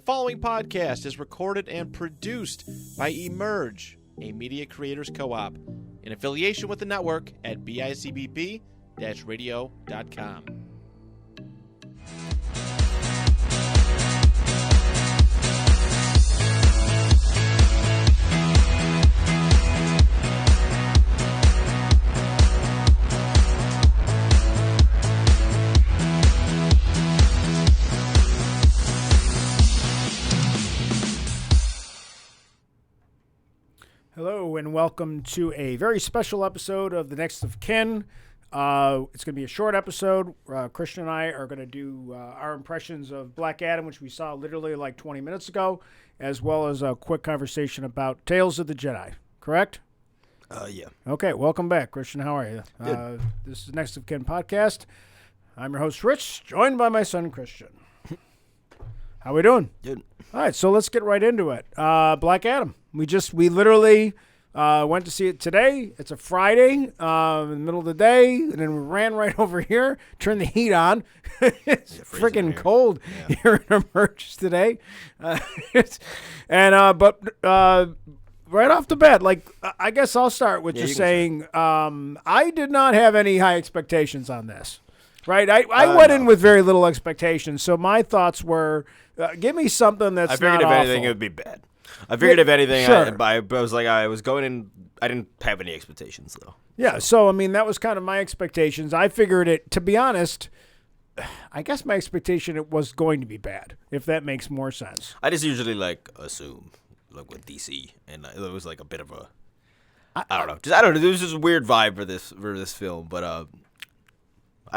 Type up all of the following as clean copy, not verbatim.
following podcast is recorded and produced by Emerge, a media creators co-op, in affiliation with the network at bicbp-radio.com. Hello and welcome to a very special episode of The Next of Kin. It's going to be a short episode. Christian and I are going to do our impressions of Black Adam, which we saw literally like 20 minutes ago, as well as a quick conversation about Tales of the Jedi. Correct? Yeah. Okay, welcome back, Christian. How are you? Good. This is Next of Kin podcast. I'm your host, Rich, joined by my son, Christian. How we doing? Good. All right, so let's get right into it. Black Adam. We literally went to see it today. It's a Friday in the middle of the day, and then we ran right over here, turned the heat on. It's freaking cold here in Emerge today. But right off the bat, I guess I'll start with just saying I did not have any high expectations on this. Right, I went in with very little expectations, so my thoughts were, give me something that's not awful. I figured if anything, it would be bad. I figured if anything, sure. I was like, I was going in, I didn't have any expectations, though. Yeah, so, I mean, that was kind of my expectations. I figured it, to be honest, I guess my expectation it was going to be bad, if that makes more sense. I just usually, assume, with DC, and it was, a bit of a, I don't know. There was just a weird vibe for this film, but, I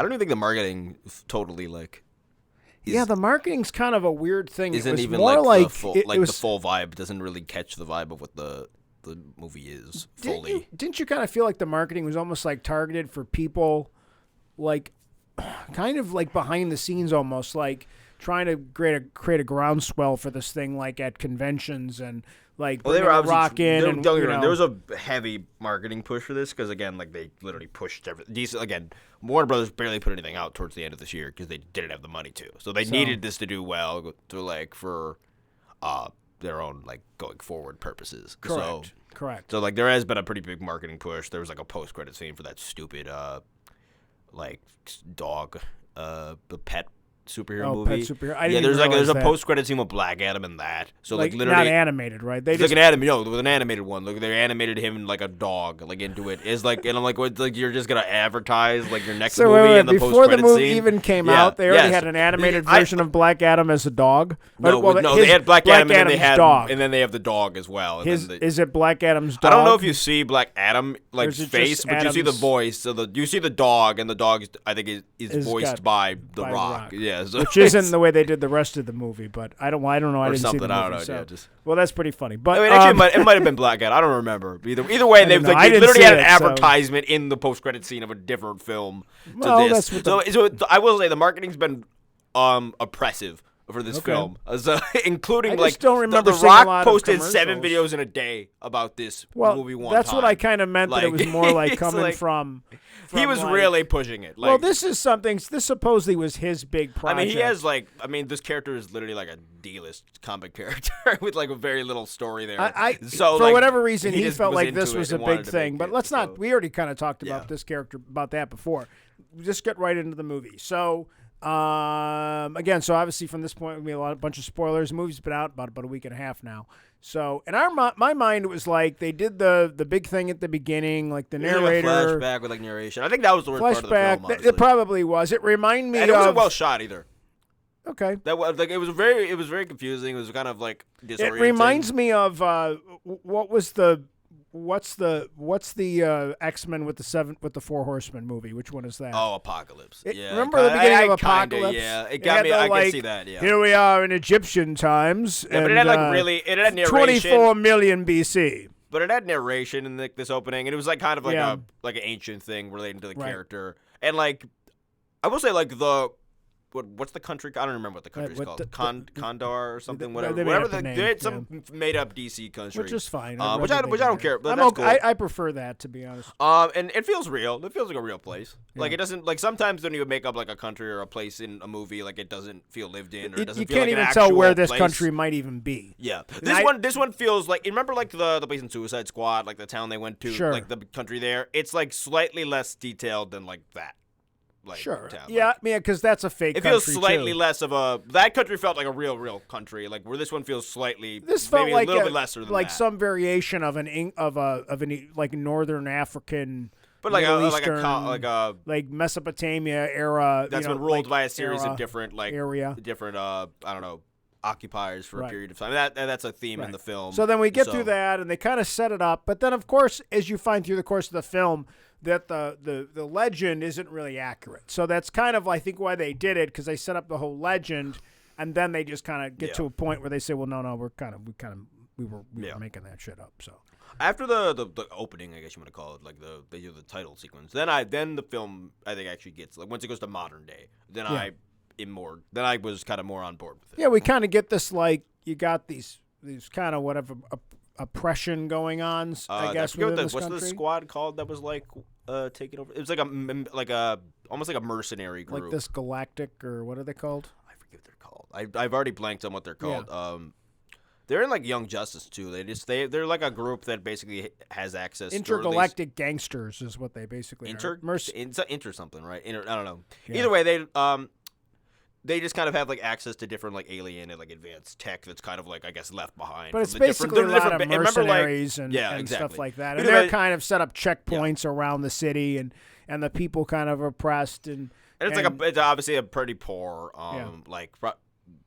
don't even think the marketing totally yeah, the marketing's kind of a weird thing. Isn't it was even more the full, the full vibe doesn't really catch the vibe of what the movie is fully. Didn't you kind of feel like the marketing was almost targeted for people, kind of behind the scenes, almost trying to create a groundswell for this thing, at conventions and they were rocking. There was a heavy marketing push for this because again, they literally pushed everything. Again, Warner Brothers barely put anything out towards the end of this year because they didn't have the money to. So they needed this to do well for their own going forward purposes. Correct. So there has been a pretty big marketing push. There was a post credit scene for that stupid dog the pet superhero movie. Pet superhero. There's a post credit scene with Black Adam in that. So literally not animated, right? With an animated one. They animated him like a dog, into it. And I'm what, you're just gonna advertise your next movie in the post credit scene. Before the movie even came out, they already had an animated version of Black Adam as a dog. They had Black Adam and dog. And then they have the dog as well. Is it Black Adam's dog? I don't know if you see Black Adam face, but you see the voice. So you see the dog, and the dog I think is voiced by The Rock. Yeah. So which isn't the way they did the rest of the movie, but I don't know. I didn't see the movie. I don't know. So. Yeah, Well, that's pretty funny. But actually, it might have been Black Adam. I don't remember. Either way, they literally had an advertisement in the post-credit scene of a different film to this. So I will say the marketing's been oppressive for this film, including don't remember the Rock posted 7 videos in a day about this movie one that's time. what I kind of meant. That it was more coming from. He was really pushing it. This is something. This supposedly was his big project. He has this character is literally a D-list comic character with a very little story there. For whatever reason, he felt like this was a big thing. But let's not. We already kind of talked about this character about that before. Just get right into the movie. So. Again, so obviously from this point, we have a bunch of spoilers. The movie's been out about a week and a half now. So in my mind, it was they did the big thing at the beginning, the narrator. Flashback with narration. I think that was the worst part of the film, honestly. It probably was. It reminded me and it wasn't well shot either. Okay. That was it was very confusing. It was kind of disorienting. It reminds me of what's the X-Men with the Four Horsemen movie? Which one is that? Oh, Apocalypse. Remember the beginning of Apocalypse? Yeah, it got me. I can see that. Yeah. Here we are in Egyptian times. Yeah, but it had it had narration. 24 million BC. But it had narration in this opening, and it was kind of an ancient thing relating to the character. And I will say what's the country? I don't remember what the country's what called. the- Condor or something. they Whatever. made Whatever up a name, they had some made up DC country, which is fine. which I don't care. But I'm that's okay. cool. I prefer that, to be honest. And it feels real. It feels like a real place. Like Yeah. it doesn't like sometimes when you make up like a country or a place in a movie, like it doesn't feel lived in or it doesn't You feel can't like an even tell where actual this place. country might even be. Yeah, And this one feels like remember like the place in Suicide Squad, like the town they went to, Sure. like the country there. It's like slightly less detailed than like that. Like, Sure. town. Yeah, Like, because that's a fake it country, feels slightly too. less of a. That country felt like a real country. Like where this one feels slightly. This felt maybe like a little bit lesser than like that. some variation of like Northern African, but like Middle a Eastern, like Mesopotamia era. that's been ruled by a series of different area. different I don't know occupiers for a Right. period of time. That's a theme in the film. So then we get through that, and they kind of set it up. But then, of course, as you find through the course of the film, that the legend isn't really accurate. So that's kind of, I think, why they did it, because they set up the whole legend, and then they just kind of get to a point where they say, well, no, we were making that shit up. So after the opening, I guess you want to call it, like they do the title sequence. Then the film I think actually gets like once it goes to modern day. Then I was kind of more on board with it. yeah, we kind of get this, like, you got these kind of whatever oppression going on. I guess within this what's country. the squad called that was like taking over? It was like a almost like a mercenary group. Like this galactic, or what are they called? I forget what they're called. I've already blanked on what they're called. Yeah. They're in like Young Justice too. They're like a group that basically has access. Intergalactic gangsters is what they basically are. Inter something, right? I don't know. Yeah. Either way, they just kind of have like access to different like alien and like advanced tech that's kind of like I guess left behind. But it's from the basically a lot of remember, mercenaries like, and exactly. stuff like that. And Either they're way- kind of set up checkpoints around the city, and the people kind of oppressed. And it's obviously a pretty poor Yeah.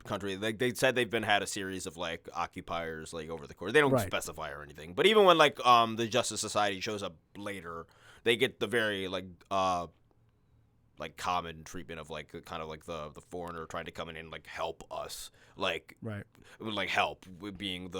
country. They said they've had a series of like occupiers like over the course. They don't Right. specify or anything. But even when like the Justice Society shows up later, they get the very like common treatment of like kind of like the foreigner trying to come in and like help us, like right. like help with being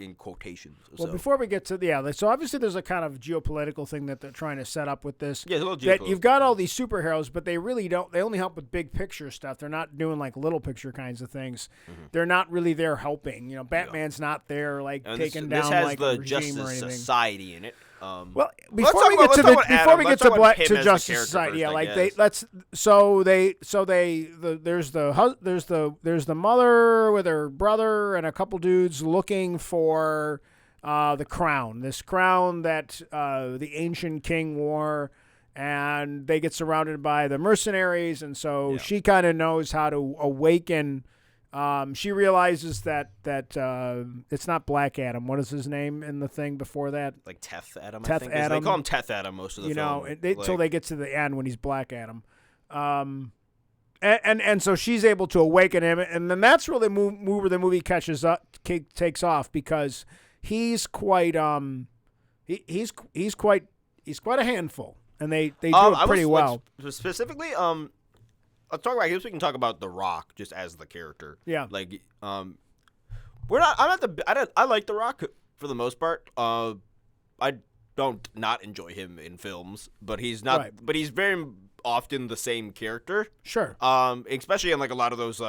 in quotations. Well, so. before we get to so obviously there's a kind of geopolitical thing that they're trying to set up with this. Yeah, it's a little that geopolitical. you've got all these superheroes, but they really don't. They only help with big picture stuff. They're not doing like little picture kinds of things. Mm-hmm. They're not really there helping. Batman's not there like And taking this down has like the a regime Justice or anything. Society in it. Well, let's before talk we about- get to let's talk about Adam. Let's talk about him as the Justice character Society, yeah, first, I like guess. there's the mother with her brother and a couple dudes looking for the crown. This crown that the ancient king wore, and they get surrounded by the mercenaries, and so she kind of knows how to awaken. She realizes that it's not Black Adam. What is his name in the thing before that? Like Teth Adam, I Teth think. Adam. They call him Teth Adam most of the film. Until they get to the end when he's Black Adam. And so she's able to awaken him, and then that's really where the movie takes off, because he's quite he's quite a handful, and they do it pretty well. Specifically, let's talk about. I guess we can talk about The Rock just as the character. Yeah. Like, we're not. I'm not the. I like The Rock for the most part. I don't not enjoy him in films, but he's not. Right. But he's very often the same character. Sure. Especially in like a lot of those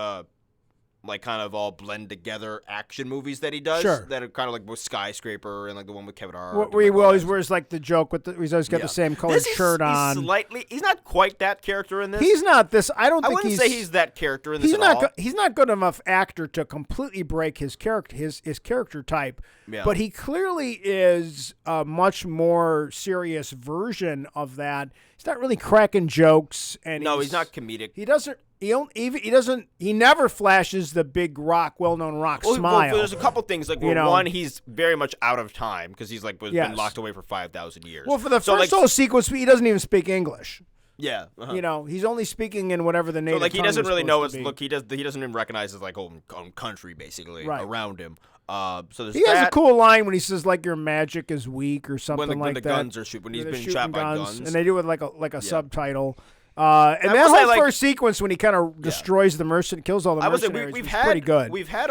like kind of all blend together action movies that he does. Sure. That are kind of like with Skyscraper and like the one with Kevin Hart. Where he always wears like the joke with he's always got the same colored shirt on. He's not quite that character in this. He's not this. I wouldn't say he's that character in this at all. He's not good enough actor to completely break his character his character type. Yeah. But he clearly is a much more serious version of that. He's not really cracking jokes, and No, he's not comedic. He doesn't. He never flashes the big well-known rock smile. Well, there's a couple things like one, he's very much out of time because he's like been locked away for 5,000 years. Well, for the first whole sequence, he doesn't even speak English. Yeah, uh-huh. He's only speaking in whatever the native. So like he tongue doesn't is really know supposed his to be. look. He doesn't even recognize his like own country basically Right. around him. So there's He has a cool line when he says like your magic is weak or something when like the that. guns are shooting when he's They're been shooting shot by guns, and they do it like a subtitle. And that will say, whole first sequence when he kind of destroys the kills all the I would say mercenaries, we've was had pretty good. We've had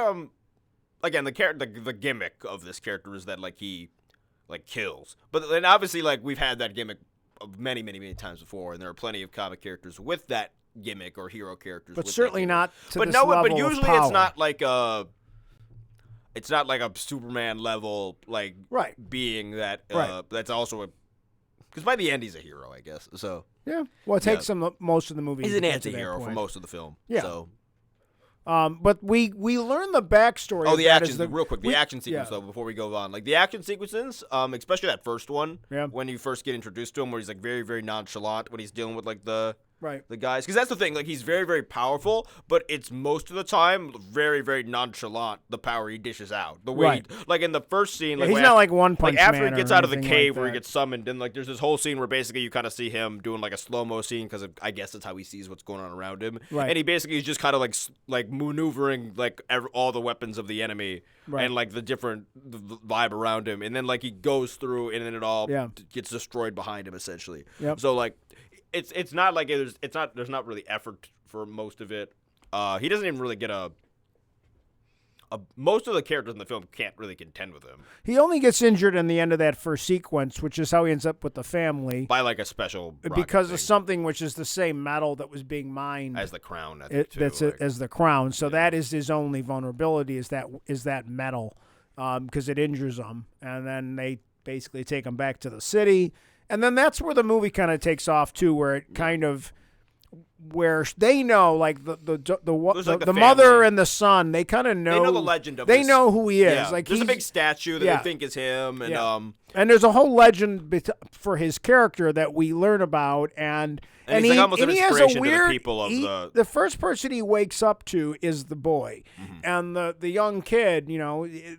again the gimmick of this character is that like he like kills, but then obviously like we've had that gimmick of many times before, and there are plenty of comic characters with that gimmick or hero characters. But with certainly that not to but this no, level but usually of power. it's not like a. It's not like a Superman level being that that's also a. Because by the end he's a hero, I guess. So yeah, well, it takes him most of the movie. He's an to get to that anti-hero for point. most of the film. Yeah. So. But we learn the backstory. Oh, of the that action, real quick. The action sequence, though, before we go on. Like, the action sequences, especially that first one, when you first get introduced to him, where he's, like, very, very nonchalant when he's dealing with, like, the guys. Because that's the thing. Like, he's very, very powerful, but it's most of the time very, very nonchalant, the power he dishes out. The way like, in the first scene. He's not like One Punch Man. Like, after he gets out of the cave like where he gets summoned, and, like, there's this whole scene where basically you kind of see him doing, like, a slow-mo scene, because I guess that's how he sees what's going on around him. Right. And he basically is just kind of, like maneuvering, like, all the weapons of the enemy. Right. And, like, the different vibe around him. And then, like, he goes through, and then it all gets destroyed behind him, essentially. Yep. So, like, it's not like there's not really effort for most of it. He doesn't even really get most of the characters in the film can't really contend with him. He only gets injured in the end of that first sequence, which is how he ends up with the family. By, like, a special because thing. of something which is the same metal that was being mined as the crown. I think, as the crown. So that is his only vulnerability is that metal, because it injures him, and then they basically take him back to the city, and then that's where the movie kind of takes off too, where it kind of. Where they know, like the mother and the son, they kind of know. They know the legend of. They know who he is. Yeah. Like there's a big statue that they think is him, and there's a whole legend for his character that we learn about, and he's like almost an inspiration to the people of the first person he wakes up to is the boy, and the young kid,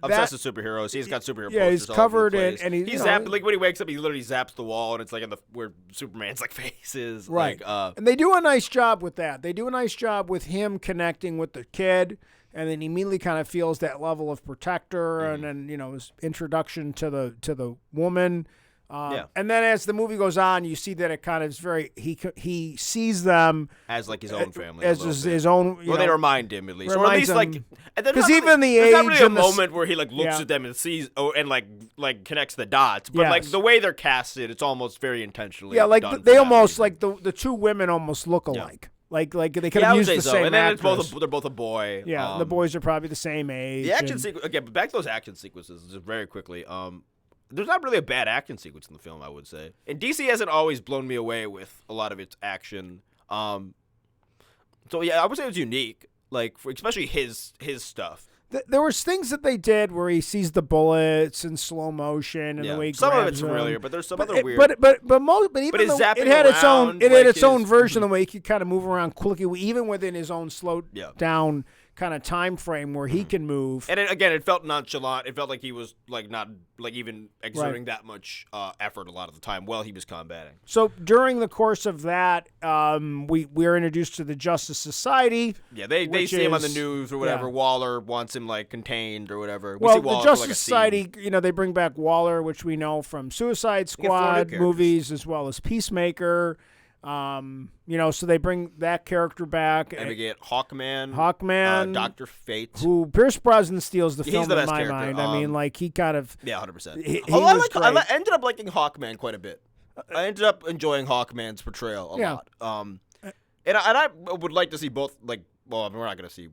obsessed with superheroes. He's got superhero. Yeah, he's covered in, and he's zapped. Like when he wakes up, he literally zaps the wall, and it's like where Superman's like face is. Right, like, and they do a nice job with that. They do a nice job with him connecting with the kid. And then he immediately kind of feels that level of protector, and then his introduction to the woman. And then as the movie goes on, you see that it kind of is very he sees them as like his own family, as his own. They remind him at least, or at least because even the age, there's not really a moment where he like looks at them and sees and like connects the dots, but like the way they're casted, it's almost very intentionally. Yeah, like done they reason. almost like the two women almost look alike. Like they could have used the same and then actress. they're both a boy. Yeah, the boys are probably the same age. The action sequence again, but back to those action sequences just very quickly. There's not really a bad action sequence in the film, I would say. And DC hasn't always blown me away with a lot of its action. So yeah, I would say it was unique, like especially his stuff. There was things that they did where he sees the bullets in slow motion and the way he some grabs of it's them. familiar, but there's some other weird. But even his though zapping it had its own, around, it had like its own his- version the way he could kind of move around quickly, even within his own slowed down kind of time frame where he can move. And it felt nonchalant. It felt like he was like not like even exerting that much effort a lot of the time while he was combating. So during the course of that, we're introduced to the Justice Society. Yeah, they see him on the news or whatever. Yeah. Waller wants him like contained or whatever. Well, see Waller the for, Justice like, a Society, scene. They bring back Waller, which we know from Suicide Squad movies, as well as Peacemaker. So they bring that character back. And we get Hawkman, Dr. Fate, who Pierce Brosnan steals the film the in best my character. mind. I mean, like he kind of 100%. I ended up liking Hawkman quite a bit. I ended up enjoying Hawkman's portrayal a lot. And I would like to see both. Like, well, we're not going to see.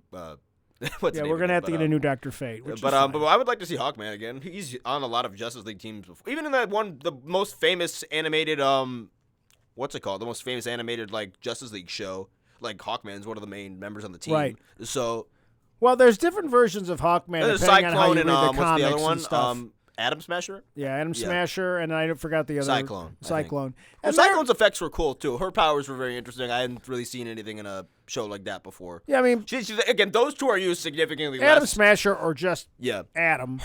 What's we're gonna have to get a new Dr. Fate. But I would like to see Hawkman again. He's on a lot of Justice League teams before. Even in that one, the most famous animated what's it called? The most famous animated like Justice League show. Like Hawkman's one of the main members on the team. Right. So. Well, there's different versions of Hawkman depending Cyclone on how you read the what's comics the other one? and stuff. Atom Smasher? Yeah, Atom Smasher, and I forgot the other. Cyclone. And Cyclone's effects were cool, too. Her powers were very interesting. I hadn't really seen anything in a show like that before. Yeah, I mean... again, those two are used significantly less. Atom Smasher or just Atom.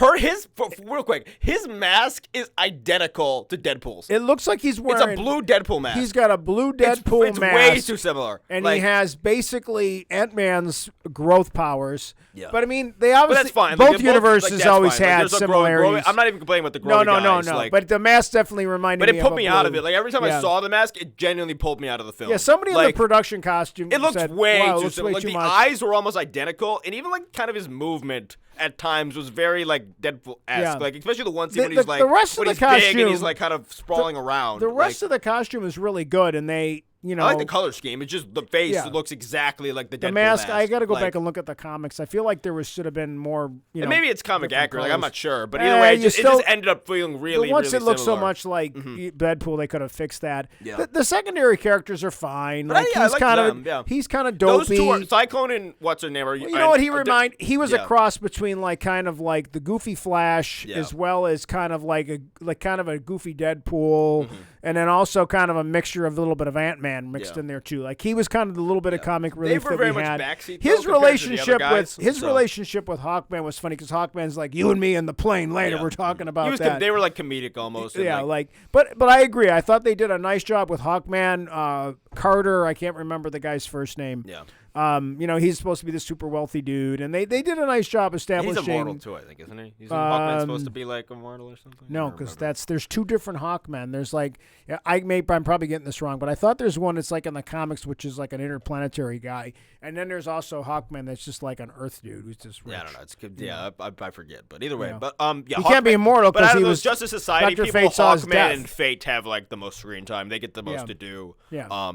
Real quick, his mask is identical to Deadpool's. It looks like he's wearing... It's a blue Deadpool mask. He's got a blue Deadpool it's mask. It's way too similar. And he has basically Ant-Man's growth powers. Yeah. But I mean, they obviously... But that's fine. Both universes always had similarities. I'm not even complaining with the growing guys. No. But the mask definitely reminded me of But it put me out of it. Like, every time I saw the mask, it genuinely pulled me out of the film. Yeah, somebody in the production costume it looked said, way wow, too similar. Like, the eyes were almost identical, and even, like, kind of his movement at times was very, like, Deadpool-esque. Yeah. Like, especially the one scene when he's, like, the rest of the he's costume, big and he's, like, kind of sprawling around. The rest of the costume is really good, and they... you know, I like the color scheme. It's just the face looks exactly like the Deadpool mask. I got to go like, back and look at the comics. I feel like there should have been more. You know, maybe it's comic accurate. colors. Like I'm not sure, but either way, it just ended up feeling really. Once really it looks so similar. much like Deadpool, they could have fixed that. Yeah. The secondary characters are fine. But Like I he's like kind them, of yeah. he's kind of dopey. Those two are Cyclone and what's her name? You know what he was a cross between like kind of like the goofy Flash as well as kind of like a goofy Deadpool, and then also kind of a mixture of a little bit of Ant-Man mixed in there too. Like he was kind of the little bit of comic relief they were that very we much had. backseat, His relationship guys, with relationship with Hawkman was funny because Hawkman's like, you and me in the plane later. We're talking about that. They were like comedic almost. Yeah, but I agree. I thought they did a nice job with Hawkman. Carter, I can't remember the guy's first name. Yeah. You know, he's supposed to be this super wealthy dude, and they did a nice job establishing. He's immortal too, I think, isn't he? Hawkman's supposed to be like immortal or something. No, because there's two different Hawkmen. There's like I'm probably getting this wrong, but I thought there's one that's like in the comics, which is like an interplanetary guy, and then there's also Hawkman that's just like an Earth dude who's just rich. Yeah, I don't know. It's good. Yeah, I forget, but either way, Yeah. but he can't be immortal because he was Justice Society. Dr. People, Fate saw his death. Hawkman and Fate have like the most screen time. They get the most to do. Yeah.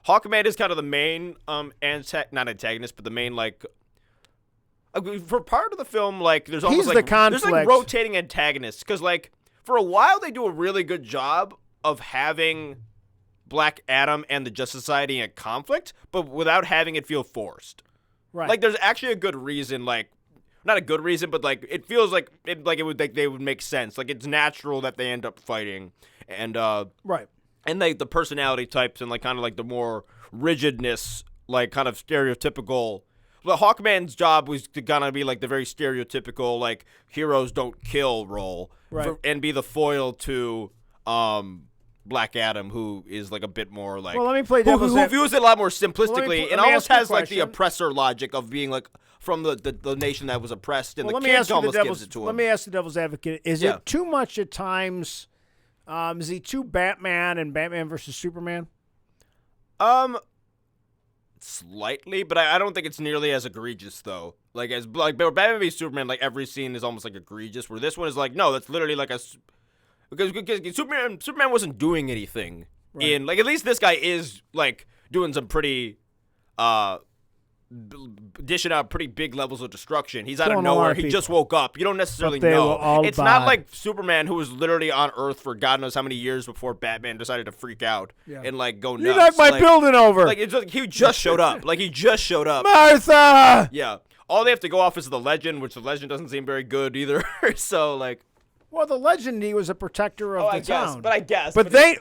Hawkman is kind of the main not antagonist, but the main like for part of the film, like there's almost He's there's like rotating antagonists because like for a while they do a really good job of having Black Adam and the Justice Society in conflict, but without having it feel forced. Right. Like there's actually a good reason, like not a good reason, but like it feels like they would make sense. Like it's natural that they end up fighting, and right. And like the personality types and like kind of like the more rigidness, like kind of stereotypical. Well, Hawkman's job was to kind of be like the very stereotypical like heroes don't kill role, and be the foil to Black Adam, who is like a bit more like let me play devil's who views it a lot more simplistically and almost has like the question. oppressor logic of being like from the nation that was oppressed, and well, the kids almost gives it to him. Let me ask the devil's advocate: is it too much at times? Is he too Batman and Batman versus Superman? Slightly, but I don't think it's nearly as egregious though. Like Batman v Superman, like every scene is almost like egregious. Where this one is like, no, that's literally like because Superman wasn't doing anything in like at least this guy is like doing some pretty dishing out pretty big levels of destruction. He's out of nowhere. He just woke up. You don't necessarily know. It's not like Superman, who was literally on Earth for God knows how many years before Batman decided to freak out and like go nuts. You knocked my building over. Like it's like he just showed up. Like he just showed up. Martha. Yeah. All they have to go off is the legend, which the legend doesn't seem very good either. So like. Well, the legend, he was a protector of the town. I guess. But I guess. Way,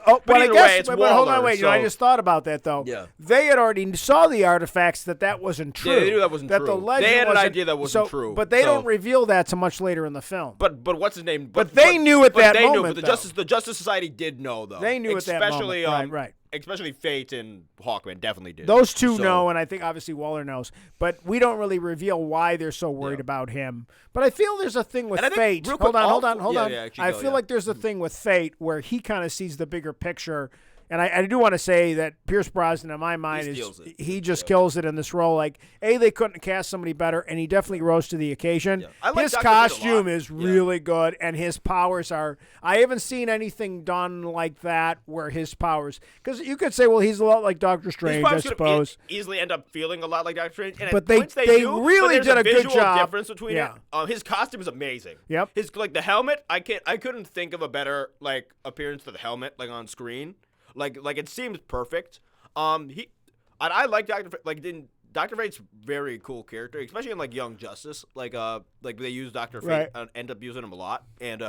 but hold on, wait. So. I just thought about that though. Yeah. They had already saw the artifacts that wasn't true. Yeah, they knew that wasn't true. The legend they had an idea that wasn't true. But they don't reveal that so much later in the film. But what's his name? But they knew at that moment. But the Justice Society did know though. They knew at that moment. Right. Especially Fate and Hawkman definitely did. Those two know, and I think obviously Waller knows. But we don't really reveal why they're so worried about him. But I feel there's a thing with Fate. Hold on. I feel like there's a thing with Fate where he kind of sees the bigger picture. And I do want to say that Pierce Brosnan, in my mind, he just kills it in this role. Like, they couldn't cast somebody better, and he definitely rose to the occasion. Yeah. Like his costume is really good, and his powers are – I haven't seen anything done like that where his powers – because you could say, well, he's a lot like Doctor Strange, I suppose. Easily end up feeling a lot like Doctor Strange. And but they really did a good job. Difference between it. His costume is amazing. Yep. His like the helmet, I couldn't think of a better like appearance for the helmet like on screen. Like it seems perfect. I like Dr. Fate's very cool character, especially in like Young Justice. Like they use Dr. Fate, end up using him a lot, and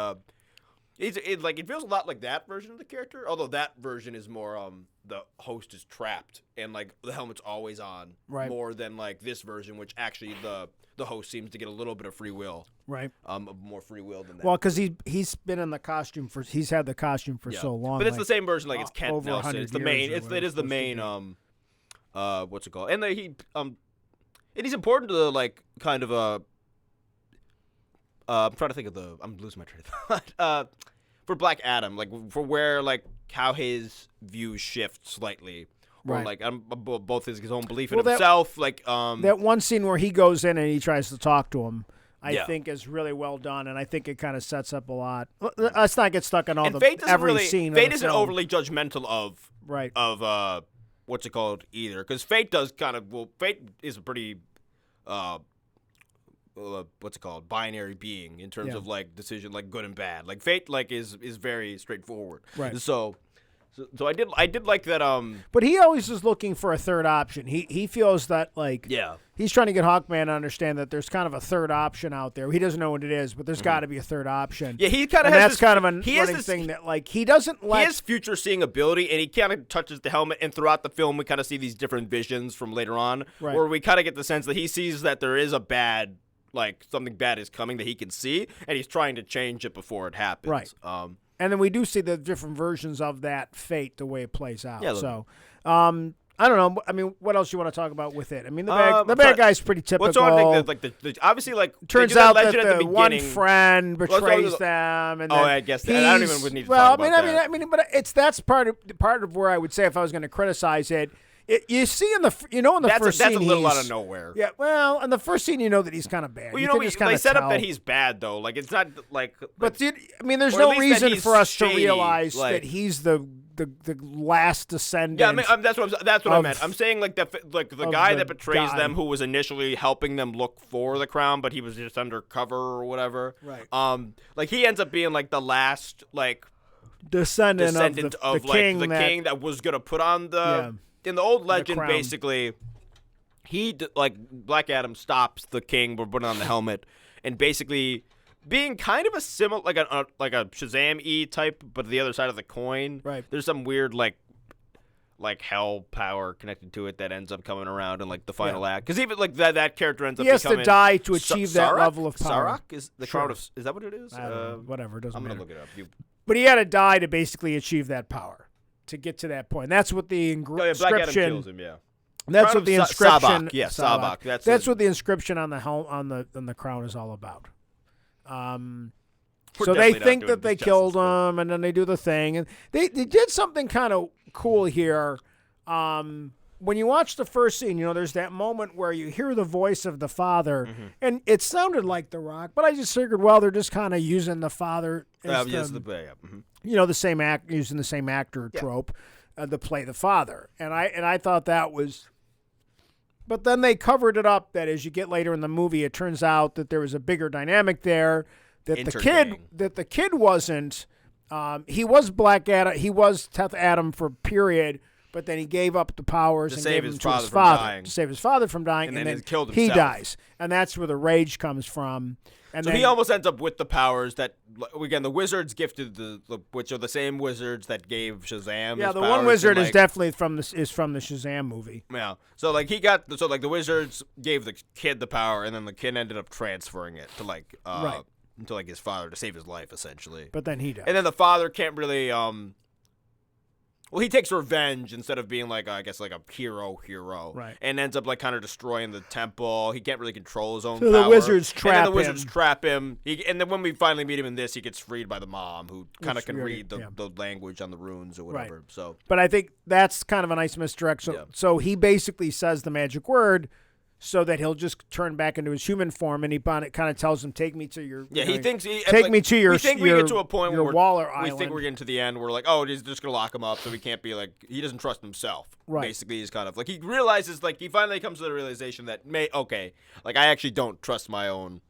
it feels a lot like that version of the character. Although that version is more the host is trapped and like the helmet's always on, more than like this version, which actually the host seems to get a little bit of free will. Right. More free will than that. Well, because he's been in the costume he's had the costume for so long. But it's the same version, like it's Kent over Nelson. It's the main. It is the main. What's it called? And and he's important to the like kind of I'm trying to think of I'm losing my train of thought. For Black Adam, like for where like how his views shift slightly. Or like both his own belief in himself, that one scene where he goes in and he tries to talk to him, I think is really well done, and I think it kind of sets up a lot. Let's not get stuck on every scene. Fate isn't overly judgmental of either, because Fate does Fate is a pretty binary being in terms of like decision, like good and bad. Like Fate like is very straightforward. Right. So I did like that. But he always is looking for a third option. He feels that like he's trying to get Hawkman to understand that there's kind of a third option out there. He doesn't know what it is, but there's got to be a third option. Yeah, he kind of has that's this, kind of a running thing that like he doesn't let. He has future seeing ability, and he kind of touches the helmet. And throughout the film, we kind of see these different visions from later on, where we kind of get the sense that he sees that there is a bad. Like something bad is coming that he can see, and he's trying to change it before it happens. Right. And then we do see the different versions of that Fate, the way it plays out. Yeah, so, I don't know. I mean, what else you want to talk about with it? I mean, the bad guy's pretty typical. What's on like the obviously like turns out that the one friend betrays them, and I guess that. I don't even need to talk about that. I mean, but that's part of where I would say if I was going to criticize it. You see in the first scene, that's a little out of nowhere. Yeah, well, in the first scene, you know that he's kind of bad. Well, they set up that he's bad though. Like it's not like. But I mean, there's no reason for us to realize that he's the last descendant. Yeah, I mean, that's what I meant. I'm saying like the guy that betrays them, who was initially helping them look for the crown, but he was just undercover or whatever. Right. Like he ends up being like the last like descendant of the king king that was gonna put on the. Yeah. In the old legend, basically, Black Adam stops the king by putting on the helmet, and basically being kind of a similar, like a Shazam-y type, but the other side of the coin. Right. There's some weird like hell power connected to it that ends up coming around in like the final act. Because even like that character ends up becoming. He has to die to achieve that level of power. Sarek is the crown of. Is that what it is? I don't know. Whatever. It doesn't matter. I'm gonna look it up. But he had to die to basically achieve that power. To get to that point, that's what the inscription. Black Adam kills him. Yeah, that's what the inscription. Sabak. That's what the inscription on the on the crown is all about. So they think that they killed him, and then they do the thing, and they did something kind of cool here. When you watch the first scene, there's that moment where you hear the voice of the father, and it sounded like The Rock, but I just figured, well, they're just kind of using the father as the same using the same actor trope to play the father, and I thought that was. But then they covered it up that as you get later in the movie, it turns out that there was a bigger dynamic there. That the kid wasn't. He was Black Adam. He was Teth Adam for a period. But then he gave up the powers and gave them to his father to save his father from dying, and then killed he himself. dies, and that's where the rage comes from. And so he almost ends up with the powers that, again, the wizards gifted which are the same wizards that gave Shazam. Yeah, the one wizard is definitely from the Shazam movie. Yeah, so like the wizards gave the kid the power, and then the kid ended up transferring it to his father to save his life, essentially. But then he dies, and then the father can't really Well, he takes revenge instead of being like a hero, right? And ends up like kind of destroying the temple. He can't really control his own power. So the wizards trap him. And then when we finally meet him in this, he gets freed by the mom, who kind of can read the language on the runes or whatever. Right. So, but I think that's kind of a nice misdirect. So he basically says the magic word, so that he'll just turn back into his human form, and he kind of tells him, "Take me to your." Yeah, he thinks me to your. We think we get to a point where Waller Island. We think we're getting to the end. We're like, oh, he's just gonna lock him up, so he can't be like he doesn't trust himself. Right. Basically, he's kind of like he realizes he finally comes to the realization that I actually don't trust my own.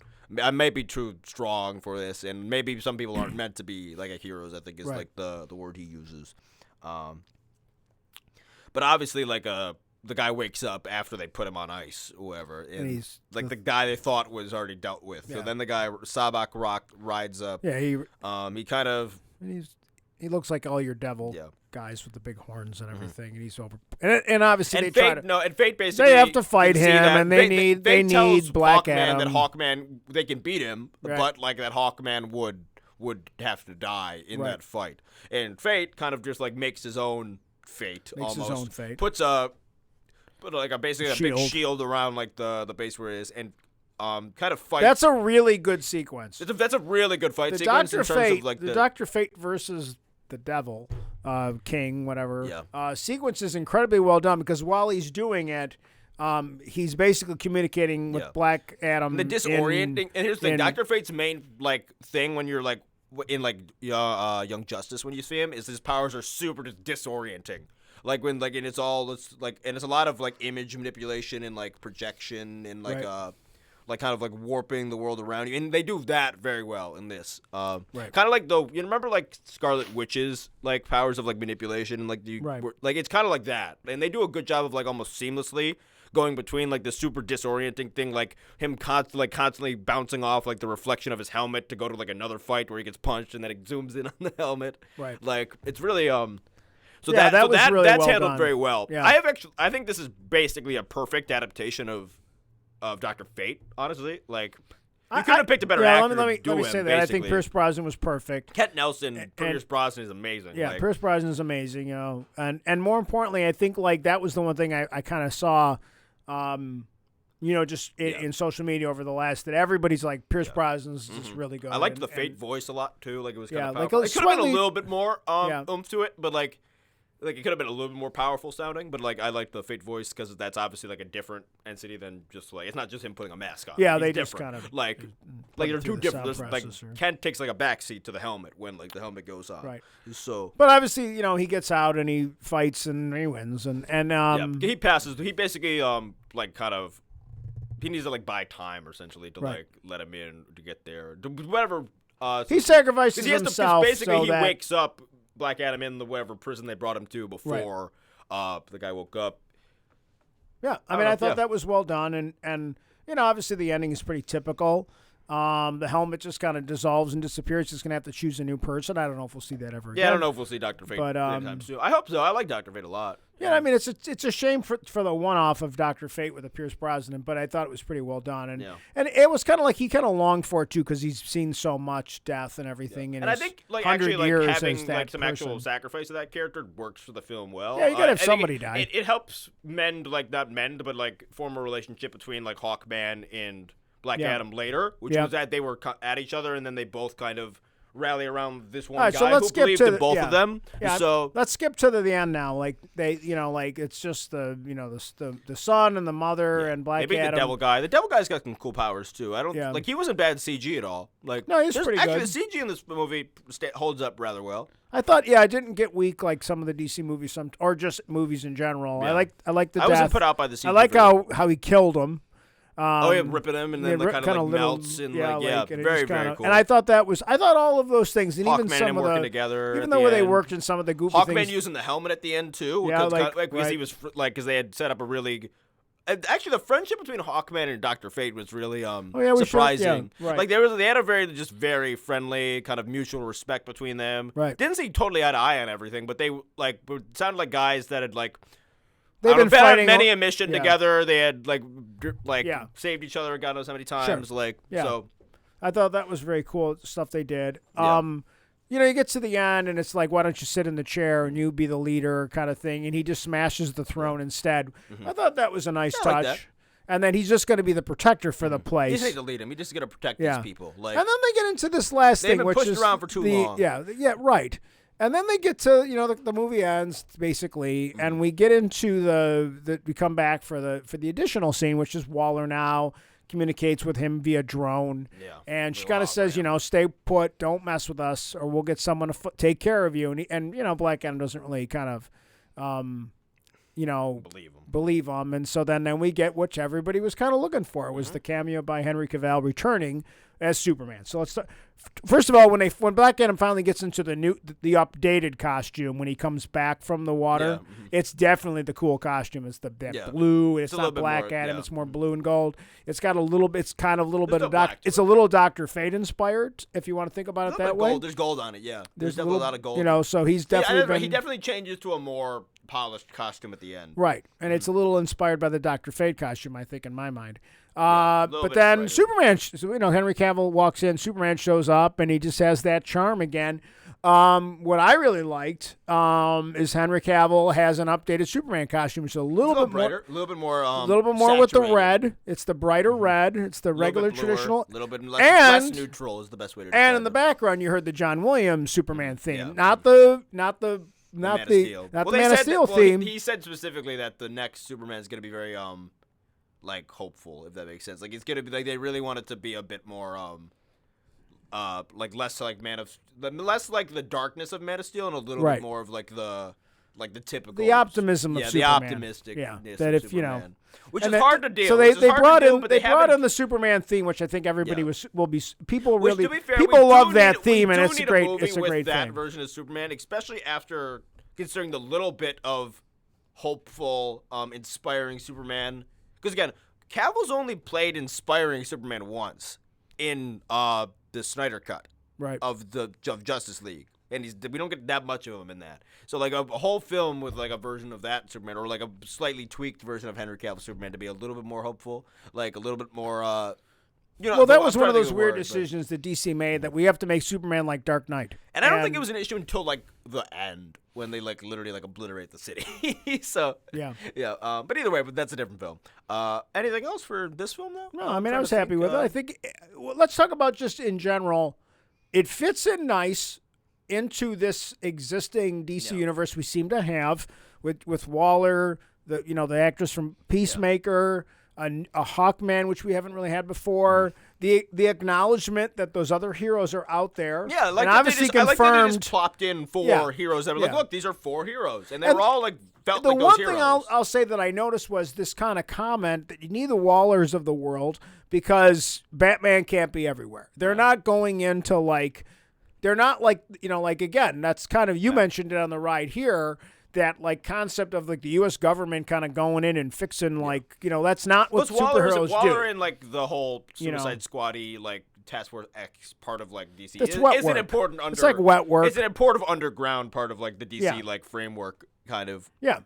I may be too strong for this, and maybe some people aren't meant to be like heroes. I think is like the word he uses. But obviously, the guy wakes up after they put him on ice, or whoever, and he's the guy they thought was already dealt with. Yeah. So then the guy Sabak rides up. Yeah, he kind of he looks like all your devil guys with the big horns and everything, and he's over. And obviously and Fate basically they have to fight him, and they need Black Hawkman Adam. That Hawkman they can beat him, but that Hawkman would have to die in that fight. And Fate kind of just makes his own fate. His own fate. Puts basically a big shield around the base where it is, and kind of fight. That's a really good sequence. That's a really good fight sequence in terms of the Dr. Fate versus the Devil, King, whatever. Yeah. Sequence is incredibly well done because while he's doing it, he's basically communicating with Black Adam. The disorienting. And here's the thing: Dr. Fate's main thing when you're in Young Justice, when you see him, is his powers are super just disorienting. Like when like and it's all it's like and it's a lot of like image manipulation and like projection and like like kind of like warping the world around you, and they do that very well in this. Kind of like though, you remember like Scarlet Witch's like powers of like manipulation and like like it's kind of like that, and they do a good job of like almost seamlessly going between like the super disorienting thing, like him constantly bouncing off like the reflection of his helmet to go to like another fight where he gets punched and then it zooms in on the helmet. Right. Like it's really So that's handled done. very well. Yeah. I think this is basically a perfect adaptation of Dr. Fate, honestly. Like, you couldn't have picked a better actor let me to do him, say that. basically. I think Pierce Brosnan was perfect. Kent Nelson, Pierce Brosnan is amazing. Yeah, like, Pierce Brosnan is amazing, you know. And more importantly, I think, like, that was the one thing I kind of saw, you know, just in social media over the last, that everybody's like, Pierce Brosnan's just really good. I liked the Fate voice a lot, too. Like, it was kind of like powerful. It could have been a little bit more oomph to it, but, like it could have been a little bit more powerful sounding, but like I like the Fate voice because that's obviously like a different entity than just like it's not just him putting a mask on. Yeah, He's they different. just kind of like they're two different. There's, like Ken takes like a backseat to the helmet when like the helmet goes on. Right. So, but obviously, you know, he gets out and he fights and he wins and he passes. He basically like kind of he needs to like buy time essentially to like let him in to get there. Whatever. He sacrifices himself. Basically, so he that wakes up Black Adam in the whatever prison they brought him to before the guy woke up. Yeah, I mean, I thought that was well done, and you know, obviously the ending is pretty typical. The helmet just kind of dissolves and disappears. Just gonna have to choose a new person. I don't know if we'll see that ever again. Yeah, I don't know if we'll see Dr. Fate anytime soon. I hope so. I like Dr. Fate a lot. Yeah, I mean, it's a shame for the one-off of Dr. Fate with the Pierce Brosnan, but I thought it was pretty well done, and it was kind of like he kind of longed for it too because he's seen so much death and everything. And I think like actually like having like some actual sacrifice of that character works for the film well. Yeah, you gotta have somebody die. It helps not mend, but like form a relationship between like Hawkman and Black Adam later, which was that they were at each other and then they both kind of rally around this one guy who believed in both of them. Yeah, so let's skip to the end now. Like they, you know, like it's just the son and the mother and Black Adam. Maybe the devil guy. The devil guy's got some cool powers too. I don't like he wasn't bad CG at all. Like no, he's pretty actually good. The CG in this movie holds up rather well. I thought, I didn't get weak like some of the DC movies, or just movies in general. Yeah. I like the death. I wasn't put out by the CG. I like how he killed him. Ripping him and then kind of like melts and very cool. And I thought all of those things, and Hawkman even some and of working together, even though they worked in some of the goofy things. Hawkman using the helmet at the end too, because he was because they had set up a really. Actually, the friendship between Hawkman and Dr. Fate was really surprising. Like they had a very friendly kind of mutual respect between them. Right. Didn't see totally eye to eye on everything, but they like sounded like guys that had like. They've been fighting many a mission together. They had saved each other God knows how many times. Sure. So I thought that was very cool stuff they did. You know, you get to the end and it's like, why don't you sit in the chair and you be the leader kind of thing, and he just smashes the throne instead. I thought that was a nice touch. Like and then he's just going to be the protector for the place. He doesn't need to lead him. He's just going to protect these people. Like, and then they get into this last thing, which pushed around for too long. Yeah, right. And then they get to, you know, the movie ends basically, and we get into we come back for the additional scene, which is Waller now communicates with him via drone, and she kind of says, you know, stay put, don't mess with us, or we'll get someone to take care of you. And you know, Black Adam doesn't really kind of, you know, believe him, and so then we get what everybody was kind of looking for. It was the cameo by Henry Cavill returning as Superman. So let's start. First of all, when Black Adam finally gets into the updated costume, when he comes back from the water, it's definitely the cool costume. It's the blue. It's not Black Adam. It's more blue and gold. It's got a little bit. It's kind of a little bit of It's a little Dr. Fate inspired, if you want to think about it that way. Gold. There's gold on it. Yeah, there's definitely a lot of gold. You know, so he's definitely he definitely changes to a more polished costume at the end. Right, and it's a little inspired by the Dr. Fate costume, I think, in my mind. But then Superman, you know, Henry Cavill walks in, Superman shows up, and he just has that charm again. What I really liked is Henry Cavill has an updated Superman costume, which is a little bit brighter, a little bit more with the red. It's the brighter red. It's the regular traditional. A little bit less neutral is the best way to describe it. And in the background, you heard the John Williams Superman theme, not the Man of Steel theme. He said specifically that the next Superman is going to be very like hopeful, if that makes sense. Like it's going to be like they really want it to be a bit more like less like less like the darkness of Man of Steel and a little bit more of like the like the typical the optimism of the Superman. optimistic that if Superman, which and is hard to deal. So they brought in the Superman theme, which I think everybody will be people which, really to be fair, people love that need, theme, and it's a great. Movie it's a with great that thing. version of Superman, especially after considering the little bit of hopeful, inspiring Superman. Because again, Cavill's only played inspiring Superman once in the Snyder cut of Justice League. And we don't get that much of him in that. So like a whole film with like a version of that Superman, or like a slightly tweaked version of Henry Cavill Superman to be a little bit more hopeful, like a little bit more. Well, that was one of those weird decisions that DC made, that we have to make Superman like Dark Knight. And I don't think it was an issue until like the end, when they like literally like obliterate the city. So yeah. But either way, that's a different film. Anything else for this film though? No, I mean I was happy with it. I think let's talk about just in general. It fits in nice into this existing DC universe we seem to have with Waller, the actress from Peacemaker, a Hawkman, which we haven't really had before. The acknowledgement that those other heroes are out there. Yeah, like and obviously confirmed. I like that they just plopped in four heroes that were like, look, these are 4 heroes, and they were all like felt like those heroes. The one thing I'll say that I noticed was this kind of comment that you need the Wallers of the world, because Batman can't be everywhere. They're not going into like. They're not like, like, again, that's kind of, you mentioned it on the ride here, that like concept of like the U.S. government kind of going in and fixing like, that's not what superheroes do. Waller in like the whole Suicide Squad-y, like Task Force X part of like DC it's an important it's like wet work. It's an important underground part of like the DC like framework kind of. Yeah.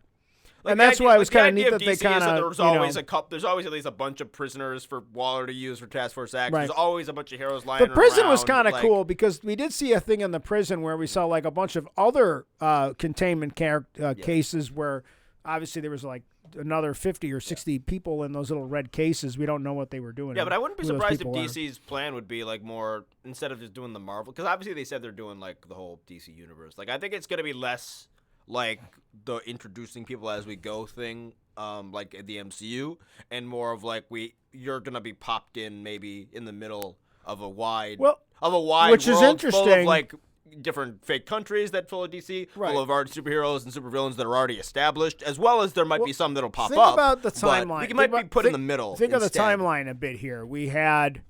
Like and that's why it was kind of neat that they kind of. There's always there's always at least a bunch of prisoners for Waller to use for Task Force X. Right. There's always a bunch of heroes lying around. The prison was kind of cool, because we did see a thing in the prison where we saw like a bunch of other containment cases where obviously there was like another 50 or 60 people in those little red cases. We don't know what they were doing. Yeah, but I wouldn't be surprised if DC's plan would be like more, instead of just doing the Marvel, because obviously they said they're doing like the whole DC universe. Like I think it's gonna be less like the introducing people as we go thing, like at the MCU, and more of like you're gonna be popped in maybe in the middle of a wide which is interesting, full of like different fake countries that full of DC, full of already superheroes and supervillains that are already established, as well as there might be some that'll pop up. Think about the timeline. We might be put in the middle. Think of the timeline a bit here. We had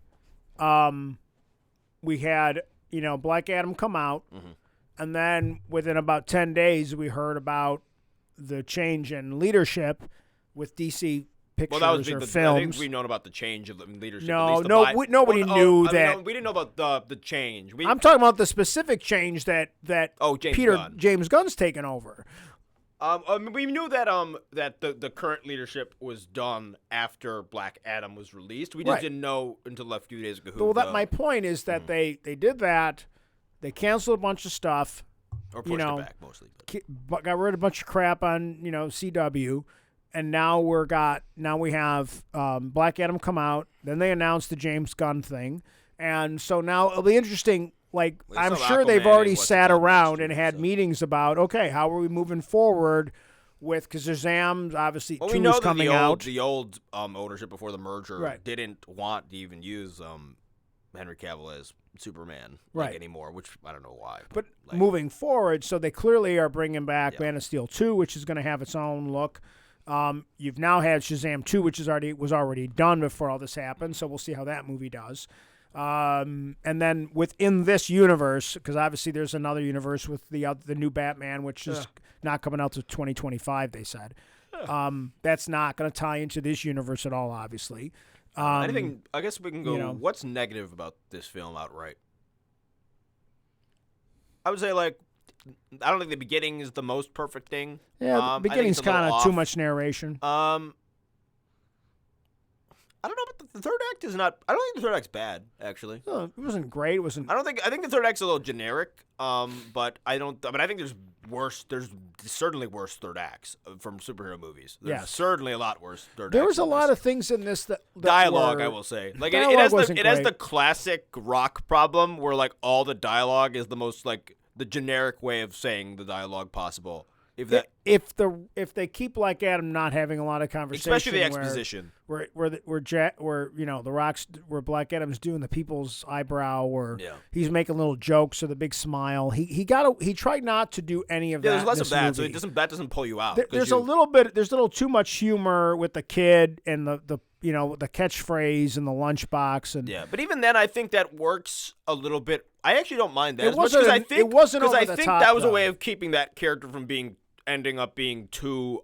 Black Adam come out. Mm-hmm. And then within about 10 days, we heard about the change in leadership with DC Pictures or films. I think we've known about the change of leadership. Nobody knew that. We didn't know about the change. I'm talking about the specific change that James Gunn's taken over. We knew that that the current leadership was done after Black Adam was released. We just didn't know until a few days ago. My point is that they did that. They canceled a bunch of stuff, or pushed it back mostly. Got rid of a bunch of crap on CW, and now we have Black Adam come out. Then they announced the James Gunn thing, and so now it'll be interesting. Like I'm sure they've already sat around and had meetings about how are we moving forward with, because Shazam obviously 2 is coming out. The old ownership before the merger didn't want to even use Henry Cavill as Superman anymore, which I don't know why. But moving forward, so they clearly are bringing back Man of Steel 2, which is going to have its own look. You've now had Shazam 2, which was already done before all this happened, so we'll see how that movie does. And then within this universe, because obviously there's another universe with the new Batman, which is not coming out to 2025, they said. That's not going to tie into this universe at all, obviously. Anything? I guess we can go. What's negative about this film outright? I would say like I don't think the beginning is the most perfect thing. Yeah, the beginning's kind of too much narration. I don't know, but the third act is not. I don't think the third act's bad, actually. No, it wasn't great. It wasn't. I think the third act's a little generic. But I don't. I mean, I think there's worse. There's certainly worse third acts from superhero movies. There's certainly a lot worse third acts. There was a lot of things in this that dialogue. Were, I will say, like it has the classic Rock problem where like all the dialogue is the most like the generic way of saying the dialogue possible. If that, if they keep Black Adam not having a lot of conversation, especially the exposition, where the Rock's where Black Adam's doing the people's eyebrow, or he's making little jokes or the big smile. He tried not to do any of that. There's less of that, movie. so that doesn't pull you out. There's a little too much humor with the kid and the catchphrase and the lunchbox and but even then, I think that works a little bit. I actually don't mind that as much because I think it wasn't over the top. I think that was a way of keeping that character from ending up being too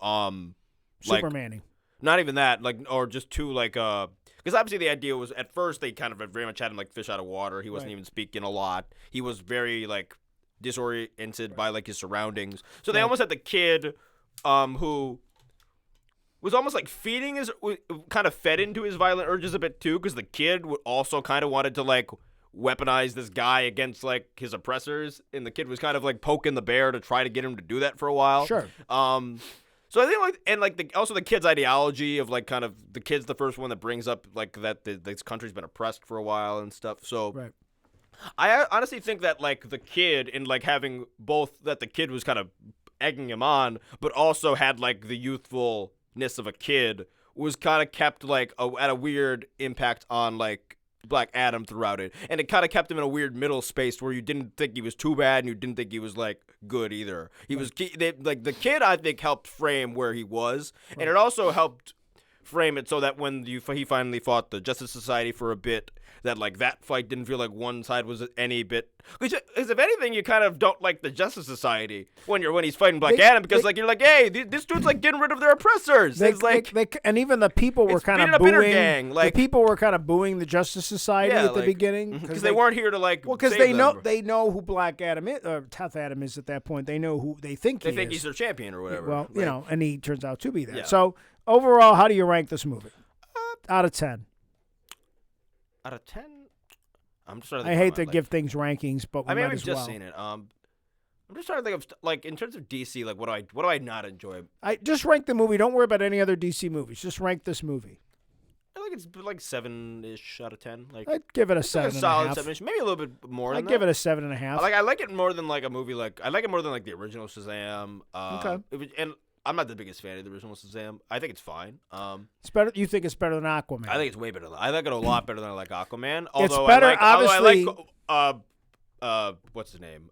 Superman-y. Not even that, or just too because obviously the idea was at first they kind of very much had him like fish out of water. He wasn't even speaking a lot. He was very disoriented by his surroundings. So they almost had the kid who was almost kind of fed into his violent urges a bit too, because the kid also kind of wanted to weaponize this guy against his oppressors, and the kid was kind of poking the bear to try to get him to do that for a while. Sure. So I think also the kid's ideology of kind of the kid's the first one that brings up that this country's been oppressed for a while and stuff. So right. I honestly think that the kid and having both that the kid was kind of egging him on, but also had the youthfulness of a kid was kind of kept at a weird impact on Black Adam throughout it, and it kind of kept him in a weird middle space where you didn't think he was too bad and you didn't think he was good either. He was the kid I think helped frame where he was, and it also helped frame it so that when he finally fought the Justice Society for a bit, that that fight didn't feel like one side was any bit. Because if anything, you kind of don't like the Justice Society when he's fighting Black Adam, because you're hey, this dude's getting rid of their oppressors. And even the people were kind of booing. The people were kind of booing the Justice Society at the beginning because they weren't here to because they know who Black Adam is, or Tough Adam is at that point. They know who they think he is. They think he's their champion or whatever. Well, and he turns out to be that. Yeah. So overall, how do you rank this movie out of 10? Out of 10, I'm just trying to think. I hate to give things rankings, but we might we've as well. just seen it. I'm just trying to think of in terms of DC, what do I not enjoy? I just rank the movie. Don't worry about any other DC movies. Just rank this movie. I think it's 7-ish out of 10. I'd give it a 7.5. A solid 7-ish, maybe a little bit more. I'd give it a 7.5. I like it more than a movie I like it more than the original Shazam. Okay. And I'm not the biggest fan of the original Shazam. I think it's fine. It's better. You think it's better than Aquaman? I think it's way better. I like it a lot better than I like Aquaman. Although it's better, obviously. I like what's his name?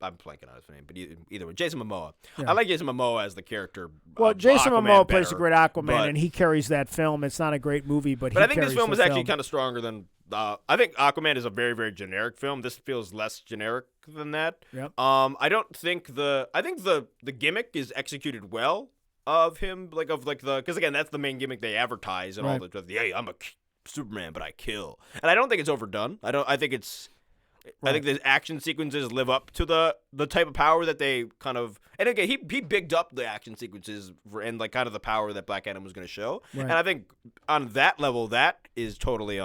I'm blanking on his name, but either way, Jason Momoa. Yeah. I like Jason Momoa as the character. Well, Jason Momoa plays a great Aquaman, and he carries that film. It's not a great movie, but I think this film is actually kind of stronger than. I think Aquaman is a very, very generic film. This feels less generic than that. Yep. I don't think I think the gimmick is executed well of him, because again, that's the main gimmick they advertise and all the. Hey, I'm a Superman, but I kill, and I don't think it's overdone. I think it's. Right. I think the action sequences live up to the type of power that they kind of. And again, he bigged up the action sequences and kind of the power that Black Adam was going to show. Right. And I think on that level, that is totally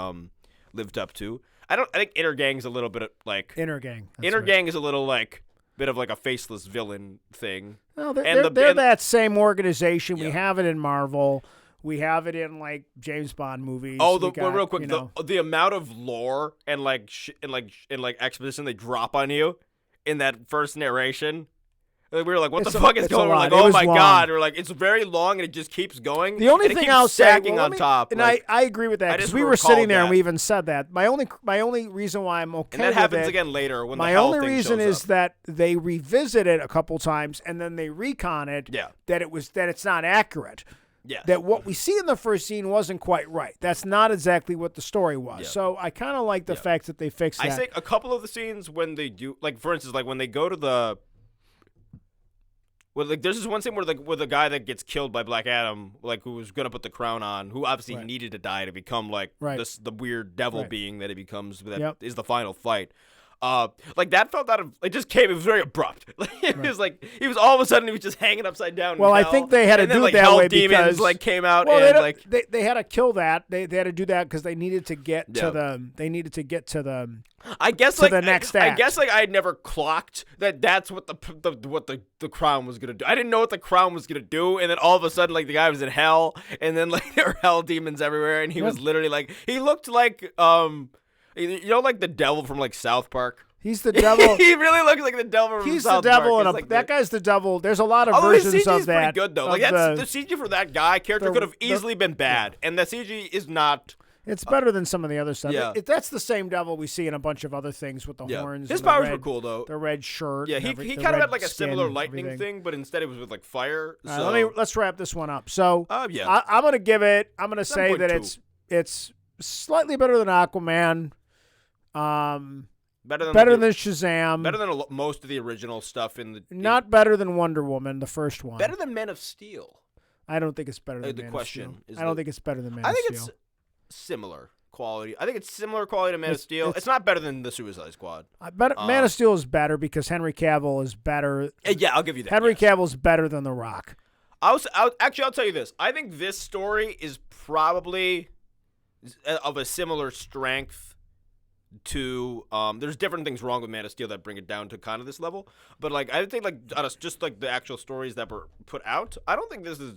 lived up to. I think Inner Gang's a little bit of Inner Gang. Inner Gang is a little bit of a faceless villain thing. No, they're that same organization. Yeah. We have it in Marvel. We have it in James Bond movies. Oh, real quick, the amount of lore and exposition they drop on you in that first narration. We were like, "What the fuck is going on?" Oh my god! We're like, it's very long and it just keeps going. The only thing I'll say, on top, and I agree with that because we were sitting there and we even said that. My only reason why I'm okay, and that happens again later when my only reason is that they revisit it a couple times and then they recon it. Yeah. That it's not accurate. Yeah. That what we see in the first scene wasn't quite right. That's not exactly what the story was. Yeah. So I kind of like the fact that they fixed that. I think a couple of the scenes when they do, for instance, when they go to the. Well, there's this one scene where with the guy that gets killed by Black Adam, who was gonna put the crown on, who obviously needed to die to become the weird devil being that he becomes. That is the final fight. That felt out of it was very abrupt. It was he was all of a sudden he was just hanging upside down. Well, I think they had to do it that hell way demons because came out they had to kill that. They had to do that because they needed to get to the. They needed to get to the. I guess the next act. I guess I had never clocked that's what the crown was gonna do. I didn't know what the crown was gonna do, and then all of a sudden the guy was in hell, and then there were hell demons everywhere, and he was literally he looked like the devil from South Park. He's the devil. He really looks like the devil from He's South the devil, Park. and that guy's the devil. There's a lot of versions the CG of is that. pretty good though. Like the CG for that guy character could have easily been bad, and the CG is not. It's better than some of the other stuff. Yeah. That's the same devil we see in a bunch of other things with the horns. His and the powers red, were cool though. The red shirt. Yeah, he kind of had like a similar lightning thing, but instead it was with like fire. So. Let's wrap this one up. So yeah, I'm gonna give it. I'm gonna say that it's slightly better than Aquaman. Better than Shazam. Better than most of the original stuff in the. Not better than Wonder Woman, the first one. Better than Man of Steel. I don't think it's better than Man of Steel. I don't think it's better than Man of Steel. I think it's similar quality. I think it's similar quality to Man of Steel. It's not better than the Suicide Squad. Man of Steel is better because Henry Cavill is better. Yeah, I'll give you that. Henry Cavill's better than The Rock. I'll tell you this. I think this story is probably of a similar strength to there's different things wrong with Man of Steel that bring it down to kind of this level, but like I think like just like the actual stories that were put out, I don't think this is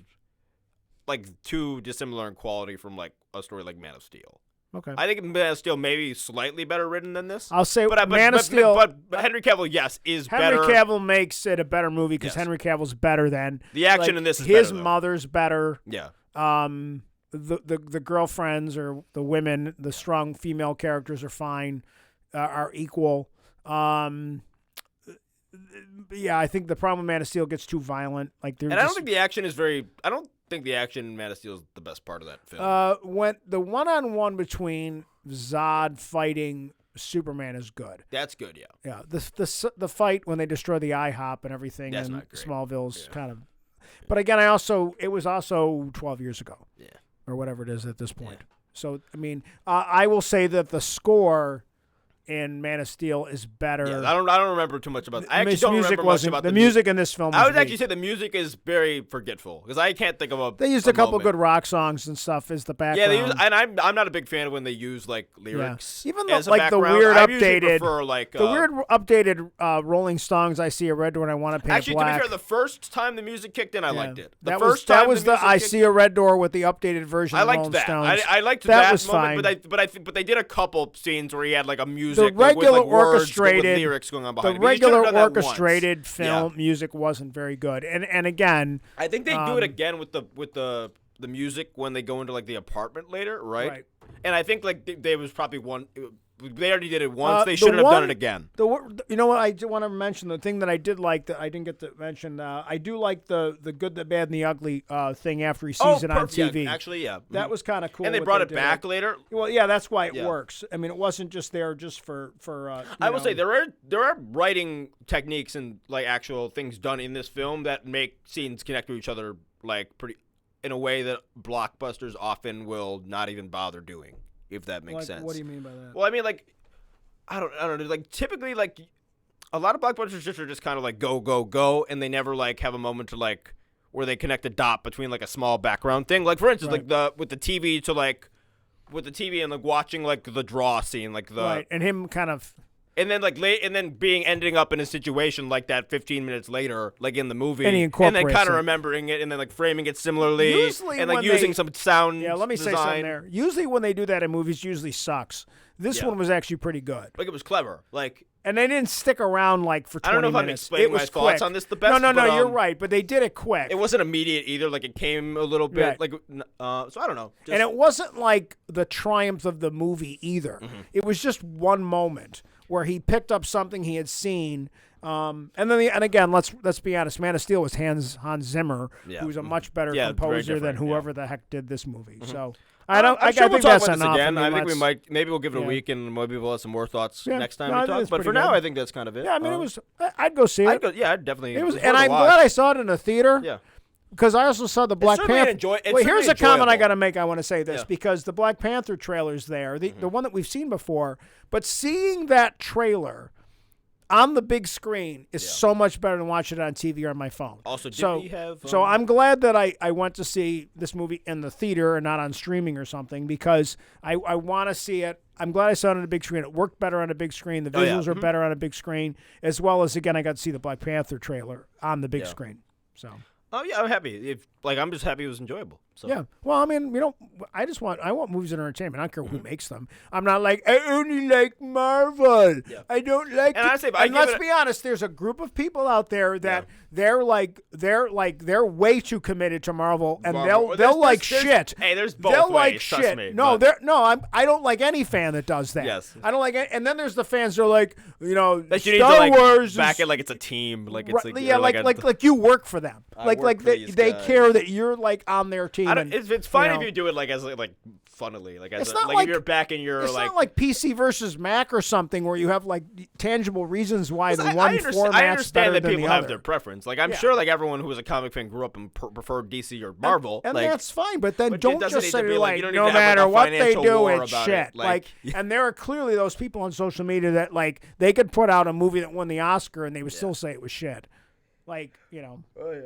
like too dissimilar in quality from like a story like Man of Steel. Okay, I think Man of Steel maybe slightly better written than this. I'll say Man of Steel, but Henry Cavill, yes, is better. Henry Cavill makes it a better movie because Henry Cavill's better than the action in this. Is his better, mother's better. Yeah. The girlfriends or the women, the strong female characters are fine, are equal. Yeah, I think the problem with Man of Steel gets too violent. I don't think the action is very. I don't think the action in Man of Steel is the best part of that film. When the one-on-one between Zod fighting Superman is good. That's good, yeah. Yeah, the fight when they destroy the IHOP and everything in Smallville's kind of. But again, it was also 12 years ago. Yeah. Or whatever it is at this point. Yeah. So, I mean, I will say that the score in Man of Steel is better. Yeah, I don't remember too much about it. I actually don't remember much about the music in this film. I would actually say the music is very forgetful because I can't think of a. They used a couple good rock songs and stuff as the background. Yeah, they use, and I'm not a big fan of when they use like lyrics. Yeah. Even like the weird updated, Rolling Stones. I See a Red Door and I Want to Paint Actually, Black. to be fair, the first time the music kicked in, I liked it. That was the I See a Red Door with the updated version. I liked that. I liked that was moment, fine. But they did a couple scenes where he had like a music. The regular with, like, orchestrated lyrics going on behind the regular orchestrated film music wasn't very good. And again, I think they do it again with the music when they go into like the apartment later, right? And I think like they was probably one. They already did it once. They shouldn't have done it again. You know what? I do want to mention the thing that I did like that I didn't get to mention. I do like the good, the bad, and the ugly thing after he sees it on TV. Yeah, actually, yeah, that was kind of cool. And they brought it back later. Well, yeah, that's why it works. I mean, it wasn't just there just for. I will say there are writing techniques and like actual things done in this film that make scenes connect to each other like pretty in a way that blockbusters often will not even bother doing. If that makes sense. What do you mean by that? Well, I mean, like, I don't know. Like, typically, like, a lot of blockbusters are just kind of like go, go, go, and they never like have a moment to like where they connect a dot between like a small background thing. Like, for instance, like with the TV and like watching like the draw scene, like the and him kind of. And then ending up in a situation like that 15 minutes later, like in the movie, and then kind of remembering it, and then like framing it similarly, usually and like using some sound. Yeah, let me say something there. Usually when they do that in movies, usually sucks. This one was actually pretty good. Like it was clever, like. And they didn't stick around like for 20 minutes. I don't know if I'm explaining my thoughts on this the best. No, you're right, but they did it quick. It wasn't immediate either. Like it came a little bit like so I don't know. And it wasn't like the triumph of the movie either. Mm-hmm. It was just one moment where he picked up something he had seen, and again, let's be honest. Man of Steel was Hans Zimmer, who's a much better composer than whoever the heck did this movie. Mm-hmm. So I think we'll that's talk about enough. This again. I think maybe we'll give it a week and maybe we'll have some more thoughts next time we talk. But for now, I think that's kind of it. Yeah, I mean, it was. I'd go see it. I'd definitely. It was, and I'm glad I saw it in a theater. Yeah. Because I also saw the Black Panther. Here's a comment I got to make. I want to say this because the Black Panther trailer's there, the one that we've seen before. But seeing that trailer on the big screen is so much better than watching it on TV or on my phone. Also, we have? So I'm glad that I went to see this movie in the theater and not on streaming or something because I want to see it. I'm glad I saw it on a big screen. It worked better on a big screen. The visuals are better on a big screen, as well as again I got to see the Black Panther trailer on the big screen. So. Oh yeah, I'm happy. I'm just happy it was enjoyable. So. Yeah. Well, I mean, I want movies and entertainment. I don't care who makes them. I'm not like, I only like Marvel. Yeah. I don't like and it. Honestly, and let's be honest, there's a group of people out there that they're way too committed to Marvel, and they'll like shit. Hey, there's both they'll ways, like trust shit. me, I don't like any fan that does that. Yes. I don't like it. And then there's the fans that are like, that you Star need to, Wars back it like it's a team, like it's like you work for them. They care that you're like on their team. It's fine if you do it like as like funnily, like as if you're back in your it's like. It's not like PC versus Mac or something where you have like tangible reasons why the one format's I understand better that people than the have other. their preference. Like I'm sure like everyone who was a comic fan grew up and preferred DC or Marvel, and like, that's fine. But then but don't doesn't just need to say be like you don't no need to have, matter like, a what they financial do, war it's about shit. it. Like, and there are clearly those people on social media that like they could put out a movie that won the Oscar and they would still say it was shit. Like Oh yeah.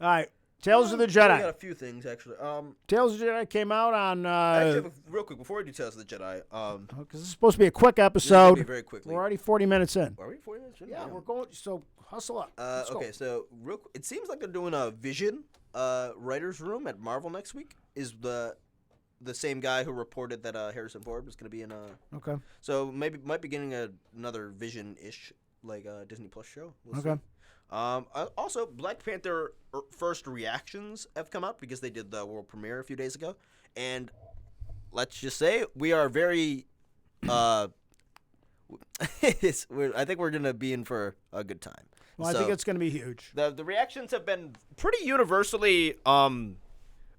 All right. Tales of the Jedi. I got a few things actually. Tales of the Jedi came out on. Actually, real quick before we do Tales of the Jedi, because this is supposed to be a quick this is episode. gonna be very quickly. We're already 40 minutes in. Are we 40 minutes in? Yeah, we're going. So hustle up. Let's Okay, go. so it seems like they're doing a Vision writers room at Marvel next week. Is the same guy who reported that Harrison Ford was going to be in a. Okay. So might be getting another Vision-ish like Disney Plus show. We'll Okay. see. Also, Black Panther first reactions have come out because they did the world premiere a few days ago, and let's just say we are very. I think we're gonna be in for a good time. Well, I think it's gonna be huge. The reactions have been pretty universally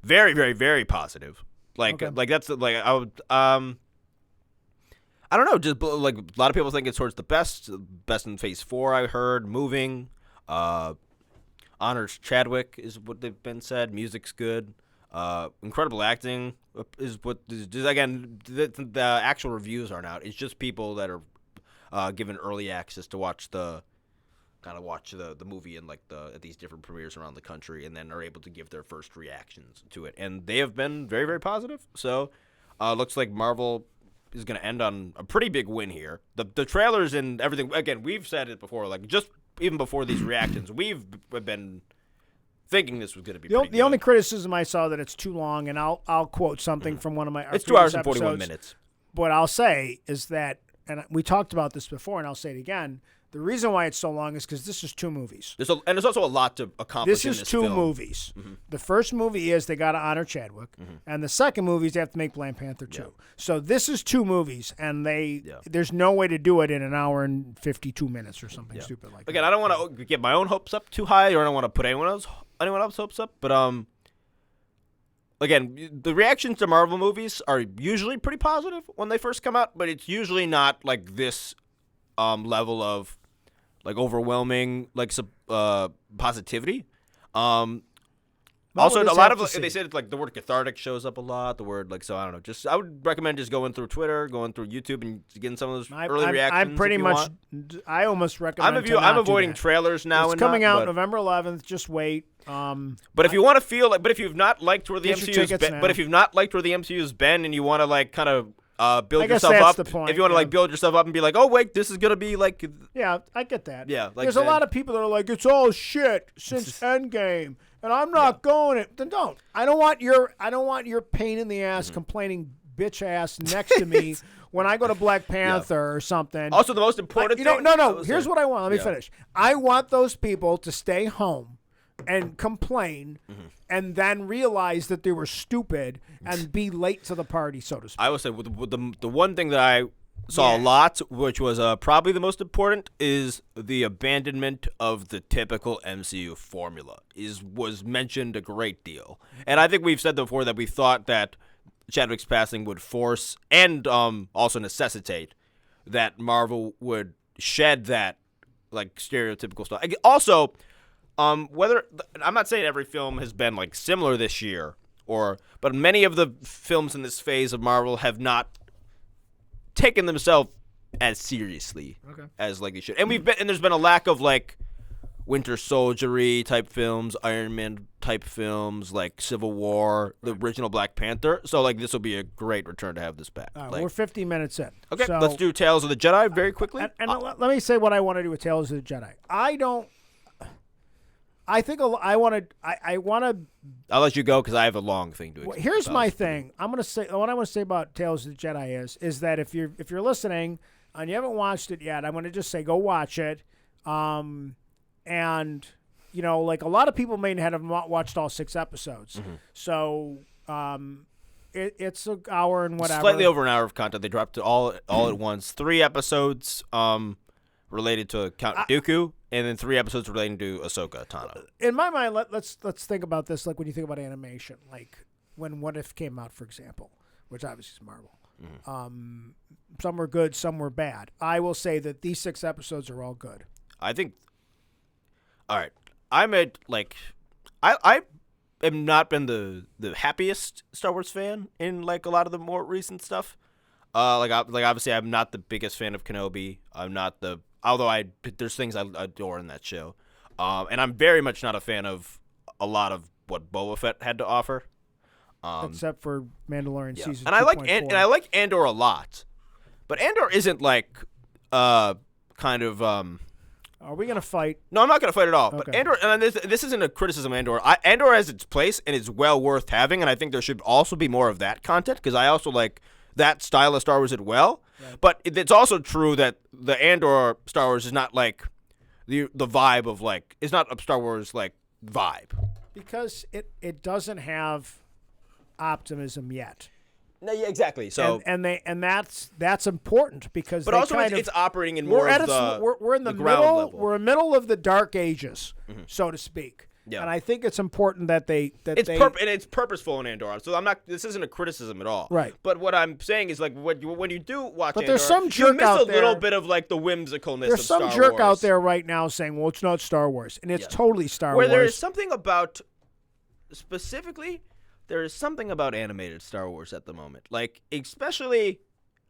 very, very, very positive. Like that's like I would I don't know, just like a lot of people think it's towards the best in Phase 4. I heard moving. Honors Chadwick is what they've been said. Music's good. Incredible acting is what is again. The actual reviews aren't out. It's just people that are given early access to watch the movie in like at these different premieres around the country, and then are able to give their first reactions to it. And they have been very, very positive. So looks like Marvel is going to end on a pretty big win here. The trailers and everything. Again, we've said it before. Like just even before these reactions, we've been thinking this was going to be the only criticism I saw that it's too long, and I'll quote something from one of my. It's 2 hours and 41 minutes. What I'll say is that, and we talked about this before, and I'll say it again. The reason why it's so long is because this is 2 movies. And there's also a lot to accomplish. This is 2 movies. Mm-hmm. The first movie is they got to honor Chadwick, and the second movie is they have to make Black Panther 2. Yeah. So this is 2 movies, and there's no way to do it in an hour and 52 minutes or something stupid like that. Again, I don't want to get my own hopes up too high, or I don't want to put anyone else's hopes up. But again, the reactions to Marvel movies are usually pretty positive when they first come out, but it's usually not like this level of like overwhelming like positivity. Also, a lot of they said like the word cathartic shows up a lot. The word like I don't know. Just I would recommend just going through Twitter, going through YouTube, and getting some of those early reactions. I'm pretty much. I almost recommend. I'm avoiding trailers now. It's coming out November 11th. Just wait. But if you want to feel like, but if you've not liked where the MCU's been, but if you've not liked where the MCU's been, and you want to like kind of build yourself up. The point, if you want to like build yourself up and be like, oh wait, this is gonna be like. Yeah, I get that. Yeah, like there's a lot of people that are like, it's all shit since Endgame, and I'm not going it. Then don't. I don't want your pain in the ass complaining bitch ass next to me when I go to Black Panther or something. Also, the most important thing. No. Here's what I want. Let me finish. I want those people to stay home and complain and then realize that they were stupid and be late to the party, so to speak. I would say the one thing that I saw a lot, which was probably the most important, is the abandonment of the typical MCU formula. Was mentioned a great deal. And I think we've said before that we thought that Chadwick's passing would force and also necessitate that Marvel would shed that like stereotypical stuff. Also, whether I'm not saying every film has been like similar this year, but many of the films in this phase of Marvel have not taken themselves as seriously as like they should. And there's been a lack of like Winter Soldier type films, Iron Man type films, like Civil War, the original Black Panther. So like this will be a great return to have this back. We're 50 minutes in. Okay, so let's do Tales of the Jedi very quickly. And let me say what I want to do with Tales of the Jedi. I think I want to. I'll let you go because I have a long thing to explain. Here's my thing. I'm gonna say what I want to say about Tales of the Jedi is that if you're listening and you haven't watched it yet, I'm gonna just say go watch it. And like a lot of people may not have watched all 6 episodes, so it's an hour and whatever. Slightly over an hour of content. They dropped it all at once. 3 episodes related to Count Dooku, and then 3 episodes relating to Ahsoka Tano. In my mind, let's think about this like when you think about animation, like when What If came out, for example, which obviously is Marvel. Some were good, some were bad. I will say that these 6 episodes are all good. I think. All right, I have not been the happiest Star Wars fan in like a lot of the more recent stuff. Obviously I'm not the biggest fan of Kenobi. Although there's things I adore in that show. And I'm very much not a fan of a lot of what Boba Fett had to offer. Except for Mandalorian season 2.4. And I like Andor a lot. But Andor isn't like kind of Are we gonna fight? No, I'm not gonna fight at all. Okay. But Andor, and this isn't a criticism of Andor. Andor has its place and is well worth having, and I think there should also be more of that content because I also like that style of Star Wars as well. Right. But it's also true that the Andor Star Wars is not like the vibe of like it's not a Star Wars like vibe because it doesn't have optimism yet. No, yeah, exactly. So and that's important because but also it's operating in more of the we're in the ground middle level. We're in the middle of the dark ages, so to speak. Yeah. And I think it's important that it's purposeful in Andor. So this isn't a criticism at all. Right. But what I'm saying is like when you do watch but Andor, there's some jerk you miss out a little there, bit of like the whimsicalness there's of Star some Wars. jerk out there right now saying, well, it's not Star Wars. And it's totally Star Wars. Where there is something about specifically there is something about animated Star Wars at the moment. Like especially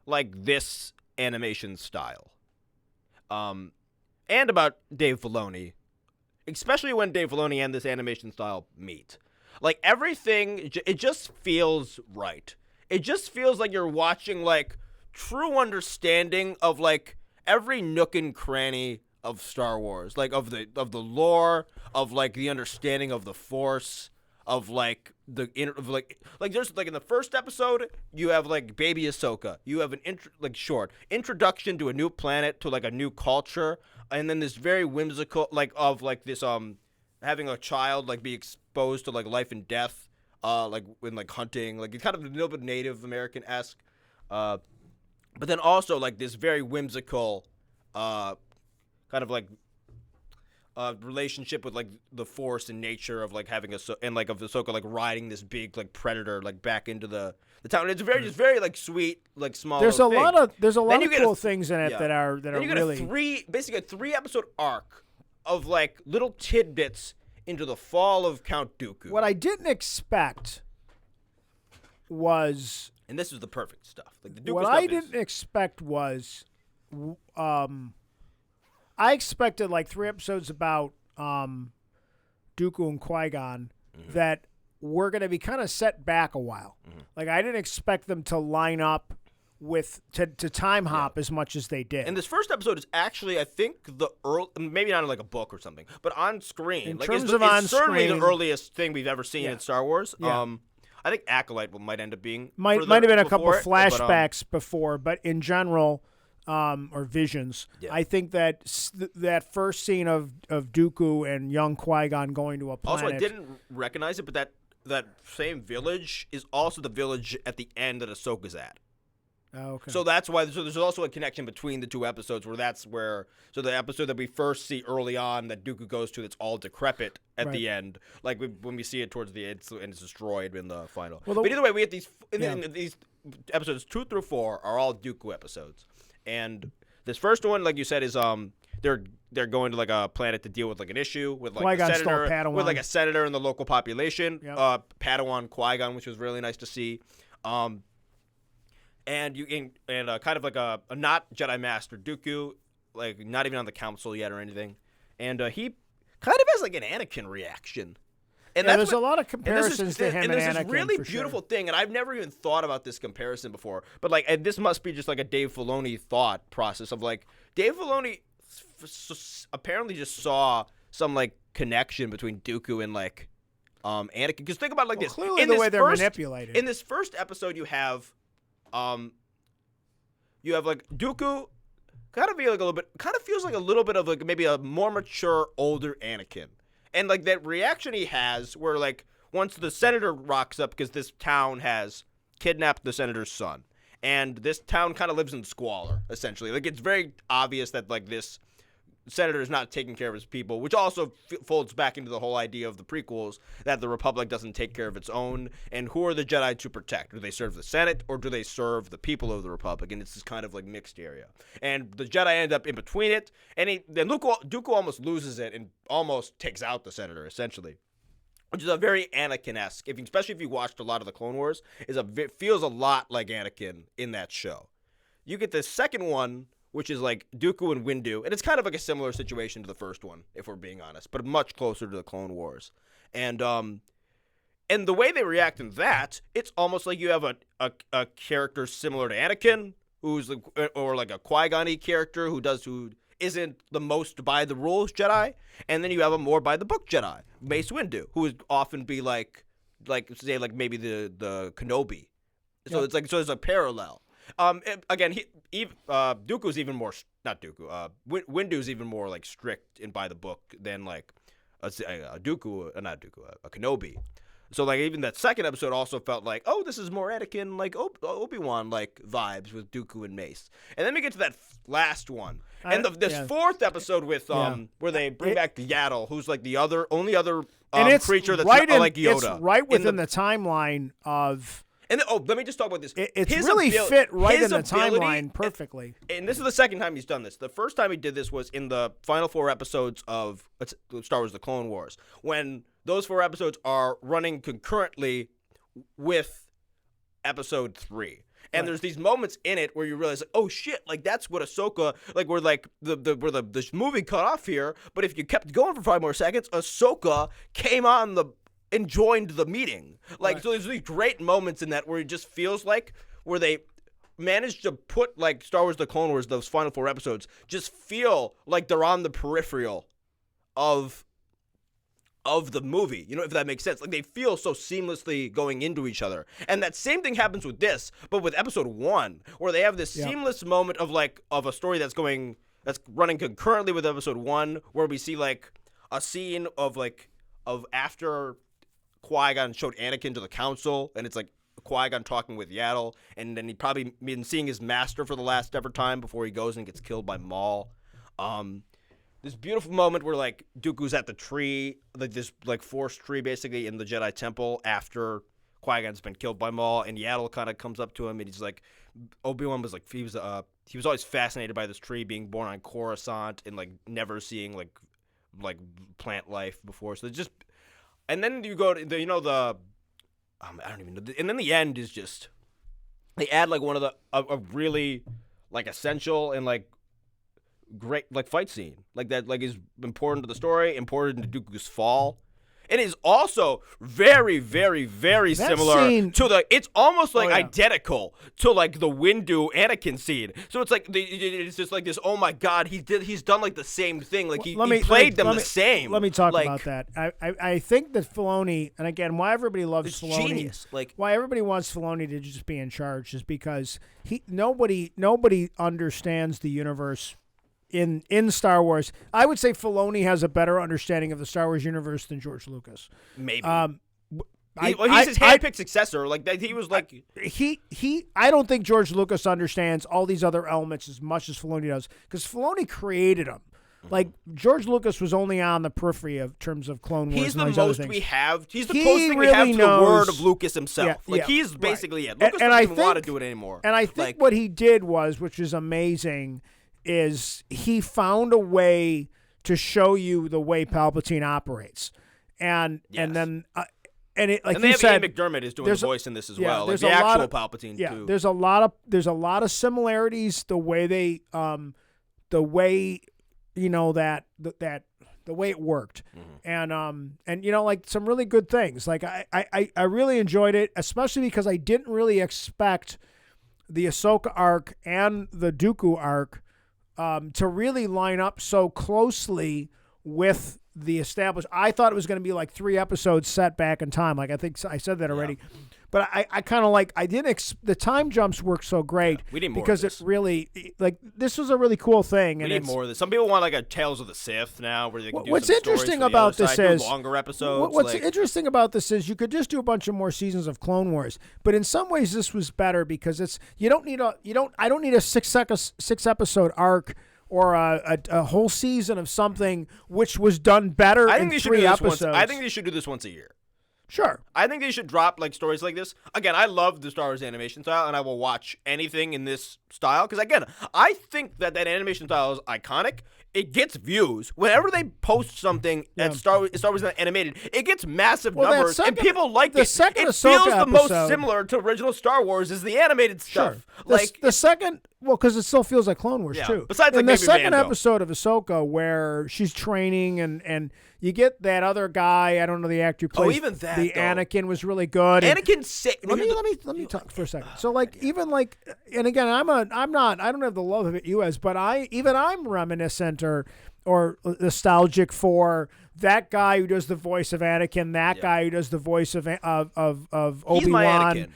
like this animation style. And about Dave Filoni. Especially when Dave Filoni and this animation style meet. Like, everything, it just feels right. It just feels like you're watching, like, true understanding of, like, every nook and cranny of Star Wars. Like, of the lore, of, like, the understanding of the Force, of, like, there's, like, in the first episode, you have, like, baby Ahsoka. You have an, introduction to a new planet, to, like, a new culture. And then this very whimsical, like, of, like, this, having a child, like, be exposed to, like, life and death, like, when, like, hunting. Like, it's kind of a little bit Native American-esque. But then also, like, this very whimsical, kind of, like, relationship with, like, the Force and nature of, like, having of Ahsoka, like, riding this big, like, predator, like, back into the town. It's very like sweet, like small. There's a thing. lot of cool things in it that are then you really get basically a 3-episode arc of like little tidbits into the fall of Count Dooku. What I didn't expect was, and this was the perfect stuff. Like the Dooku what stuff I didn't expect was, I expected like 3 episodes about Dooku and Qui-Gon that we're going to be kind of set back a while. Like, I didn't expect them to line up with to time hop as much as they did. And this first episode is actually, I think, the maybe not in like a book or something, but on screen. In like, terms it's of on certainly screen, the earliest thing we've ever seen in Star Wars. Yeah. I think Acolyte might end up being might have been a couple flashbacks before, but in general, or visions. Yeah. I think that that first scene of Dooku and young Qui-Gon going to a planet. Also, I didn't recognize it, but that same village is also the village at the end that Ahsoka's at. Oh, okay. So that's why. So there's also a connection between the 2 episodes where. So the episode that we first see early on that Dooku goes to, that's all decrepit at the end. Like when we see it towards the end, and it's destroyed in the final. Well, but either way, we have these. These episodes 2 through 4 are all Dooku episodes, and this first one, like you said, is they're going to like a planet to deal with like an issue with like a senator, with like a senator in the local population. Yep. Padawan Qui-Gon, which was really nice to see. And kind of like a not Jedi Master Dooku, like not even on the council yet or anything, and he kind of has like an Anakin reaction. And there's a lot of comparisons to him and there's Anakin. This really beautiful thing, and I've never even thought about this comparison before. But like, and this must be just like a Dave Filoni thought process of like Dave Filoni apparently just saw some like connection between Dooku and like Anakin. Because think about it like this. Clearly, the way they're manipulated. In this first episode, you have like Dooku. Kind of feels like a little bit of like maybe a more mature, older Anakin, and like that reaction he has, where like once the senator rocks up because this town has kidnapped the senator's son, and this town kind of lives in squalor essentially. Like it's very obvious that like this senator is not taking care of his people, which also folds back into the whole idea of the prequels that the Republic doesn't take care of its own. And who are the Jedi to protect? Do they serve the Senate or do they serve the people of the Republic? And it's this kind of like mixed area. And the Jedi end up in between it. And then Dooku almost loses it and almost takes out the senator essentially, which is a very Anakin-esque. Especially if you watched a lot of the Clone Wars, feels a lot like Anakin in that show. You get the second one, which is like Dooku and Windu, and it's kind of like a similar situation to the first one, if we're being honest, but much closer to the Clone Wars. And the way they react in that, it's almost like you have a character similar to Anakin, who's like, or like a Qui-Gon-y character who isn't the most by the rules Jedi, and then you have a more by the book Jedi, Mace Windu, who would often be like say like maybe the Kenobi. So it's like there's a parallel. Again, Dooku's even more not Dooku. Windu's even more like strict and by the book than like a Kenobi. So like even that second episode also felt like, oh, this is more Anakin like Obi-Wan like vibes with Dooku and Mace. And then we get to that last one, and this fourth episode with where they bring back Yaddle, who's like the only other creature that's like Yoda. It's right within the timeline of. And let me just talk about this. It's really fit right in the timeline perfectly. And this is the second time he's done this. The first time he did this was in the final 4 episodes of Star Wars: The Clone Wars, when those 4 episodes are running concurrently with Episode 3. And there's these moments in it where you realize, like, oh shit, like that's what Ahsoka, like where like where the movie cut off here. But if you kept going for 5 more seconds, Ahsoka came on and joined the meeting. So there's these great moments in that where it just feels like where they managed to put like Star Wars: The Clone Wars, those final 4 episodes, just feel like they're on the peripheral of the movie, if that makes sense. Like they feel so seamlessly going into each other. And that same thing happens with this, but with Episode 1, where they have this seamless moment of a story that's running concurrently with Episode 1, where we see like a scene of after Qui-Gon showed Anakin to the council, and it's like Qui-Gon talking with Yaddle, and then he probably been seeing his master for the last ever time before he goes and gets killed by Maul. This beautiful moment where like Dooku's at the tree, like this like forest tree basically in the Jedi Temple after Qui-Gon's been killed by Maul, and Yaddle kind of comes up to him and he's like, Obi-Wan was like, he was always fascinated by this tree, being born on Coruscant and like never seeing like plant life before. So it's just. And then you go to I don't even know. And then the end is just, they add like one of a really like essential and like great like fight scene like that, like is important to the story, important to Dooku's fall. It is also very, very, very similar to it's almost like identical to like the Windu Anakin scene. So it's like it's just like this. Oh my God, he's done like the same thing. Like he played them the same. Let me talk about that. I think that Filoni, and again, why everybody loves Filoni, genius. Like why everybody wants Filoni to just be in charge is because nobody understands the universe. In Star Wars, I would say Filoni has a better understanding of the Star Wars universe than George Lucas. Maybe. He's his handpicked successor. Like he was like I don't think George Lucas understands all these other elements as much as Filoni does, because Filoni created them. Like George Lucas was only on the periphery of terms of Clone Wars. He's the most we have. He's the closest thing we have to the word of Lucas himself. He's basically it. Lucas doesn't even want to do it anymore. And I think what he did was, which is amazing, is he found a way to show you the way Palpatine operates, and then like you said, Ian McDermott is doing the voice in this as well. Like there's the actual Palpatine too. too. There's a lot of similarities. The way they the way the way it worked, and like some really good things. Like I really enjoyed it, especially because I didn't really expect the Ahsoka arc and the Dooku arc to really line up so closely with the established. I thought it was going to be like 3 episodes set back in time. Like I think I said that already. But I kind of like, I didn't, the time jumps work so great we need more because of this. it really, like, this was a really cool thing. We and need more of this. Some people want like a Tales of the Sith now, where they can do what's some interesting stories for the about other this side, do is longer episodes. What's like, interesting about this is you could just do a bunch of more seasons of Clone Wars, but in some ways this was better because I don't need a 6 episode arc or a whole season of something which was done better in 3 episodes. I think they should do this once a year. Sure. I think they should drop like stories like this. Again, I love the Star Wars animation style, and I will watch anything in this style. Because again, I think that animation style is iconic. It gets views. Whenever they post something at Star Wars animated, it gets massive numbers, and people like it. Second it feels Ahsoka the most episode, similar to original Star Wars is the animated stuff. Sure. The second, well, because it still feels like Clone Wars too. Besides, like in the maybe second Mando. episode of Ahsoka where she's training and you get that other guy. I don't know the actor who plays. Even that, the though. Anakin was really good. Anakin. Let me talk for a second. So like even like, and again, I don't have the love of it you as, but I'm reminiscent or nostalgic for that guy who does the voice of Anakin, that guy who does the voice of Obi-Wan. He's my Anakin.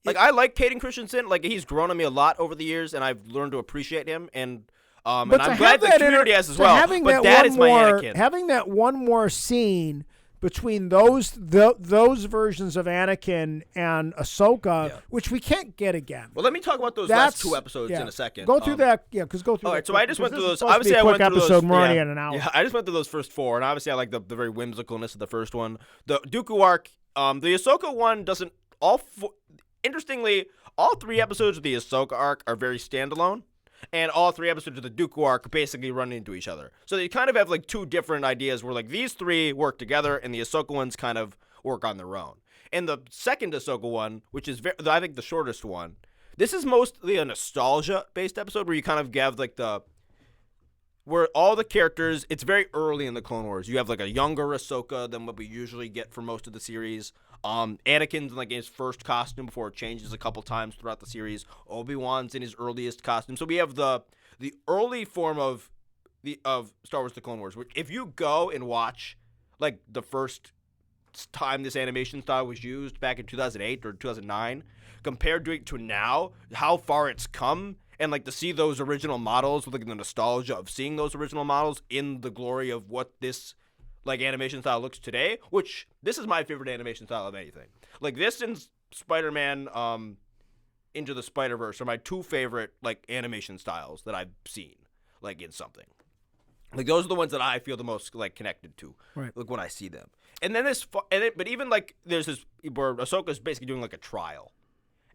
Like I like Hayden Christensen. Like he's grown on me a lot over the years, and I've learned to appreciate him. And I'm glad the community has as well. But that is my Anakin. Having that one more scene between those versions of Anakin and Ahsoka, which we can't get again. Well, let me talk about those last 2 episodes in a second. Go through that, because go through. All that right, so I just went through those. Supposed to be Obviously, a I quick went through episode. those. We're already at an hour. Yeah, I just went through those first 4, and obviously, I like the very whimsicalness of the first one. The Dooku arc, the Ahsoka one doesn't. Interestingly, all 3 episodes of the Ahsoka arc are very standalone. And all 3 episodes of the Dooku arc basically run into each other. So they kind of have like 2 different ideas where like these 3 work together and the Ahsoka ones kind of work on their own. And the second Ahsoka one, which is I think the shortest one, this is mostly a nostalgia-based episode where you kind of have like where all the characters, it's very early in the Clone Wars. You have like a younger Ahsoka than what we usually get for most of the series. Anakin's in like his first costume before it changes a couple times throughout the series. Obi-Wan's in his earliest costume. So we have the early form of Star Wars: The Clone Wars. Which if you go and watch like the first time this animation style was used back in 2008 or 2009, compared to now, how far it's come. And like to see those original models with like the nostalgia of seeing those original models in the glory of what this like animation style looks today, which this is my favorite animation style of anything. Like this and Spider-Man Into the Spider-Verse are my 2 favorite like animation styles that I've seen like in something. Like those are the ones that I feel the most like connected to, right? Like when I see them. And then but even like there's this where Ahsoka's basically doing like a trial.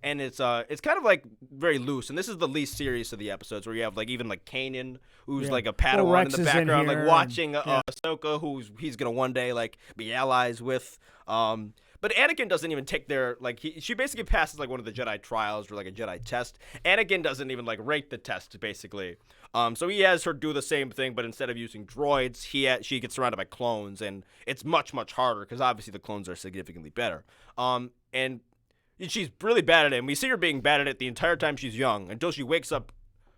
And it's kind of like very loose, and this is the least serious of the episodes where you have like even like Kanan, who's like a Padawan in the background, like watching Ahsoka, he's gonna one day like be allies with. But Anakin doesn't even take their like she basically passes like one of the Jedi trials or like a Jedi test. Anakin doesn't even like rate the test basically. So he has her do the same thing, but instead of using droids, she gets surrounded by clones, and it's much harder because obviously the clones are significantly better. And she's really bad at it, and we see her being bad at it the entire time she's young until she wakes up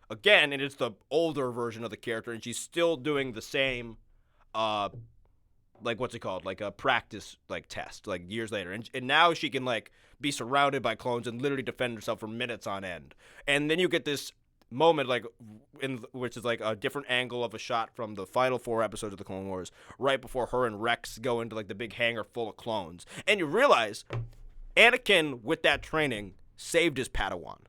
again, and it's the older version of the character, and she's still doing the same, like, what's it called? Like a practice, like, test, like, years later. And now she can, like, be surrounded by clones and literally defend herself for minutes on end. And then you get this moment, like, which is, like, a different angle of a shot from the final 4 episodes of the Clone Wars, right before her and Rex go into, like, the big hangar full of clones. And you realize Anakin, with that training, saved his Padawan.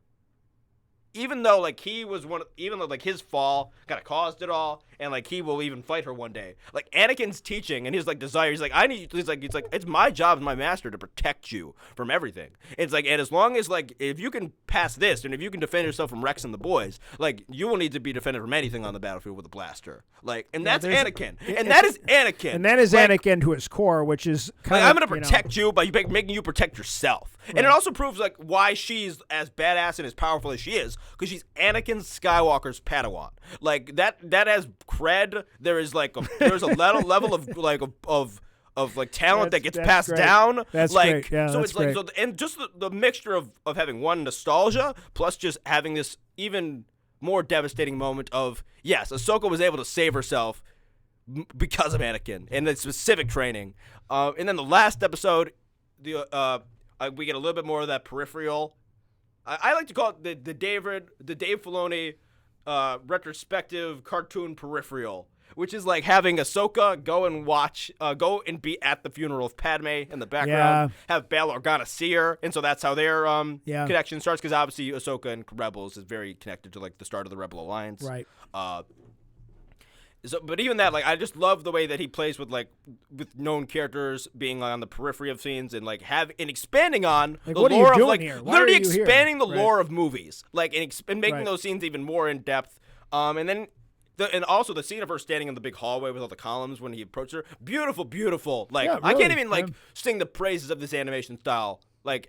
Even though, like, his fall kind of caused it all, and, like, he will even fight her one day. Like, Anakin's teaching and his, like, desire, he's like, it's my job as my master to protect you from everything. It's like, and as long as, like, if you can pass this, and if you can defend yourself from Rex and the boys, like, you will need to be defended from anything on the battlefield with a blaster. Like, and that's Anakin. And that is Anakin. And that is like, Anakin to his core, which is kind of, I'm going to protect you by making you protect yourself. Right. And it also proves, like, why she's as badass and as powerful as she is, because she's Anakin Skywalker's Padawan. Like, that has cred. There's a level of like of like talent that gets passed great. down. That's like, great. Yeah, so that's it's like great. and just the mixture of having one nostalgia plus just having this even more devastating moment of yes, Ahsoka was able to save herself because of Anakin and the specific training. And then the last episode, we get a little bit more of that peripheral. I like to call it the Dave Filoni retrospective cartoon peripheral, which is like having Ahsoka go and be at the funeral of Padme in the background, have Bail Organa see her, and so that's how their connection starts, because obviously Ahsoka and Rebels is very connected to like the start of the Rebel Alliance. Right. But even that, like, I just love the way that he plays with known characters being on the periphery of scenes and expanding on like, the what lore are you of doing here? literally expanding here? the lore of movies, and making those scenes even more in depth. And then. And also the scene of her standing in the big hallway with all the columns when he approached her, beautiful, beautiful. Like really, I can't even sing the praises of this animation style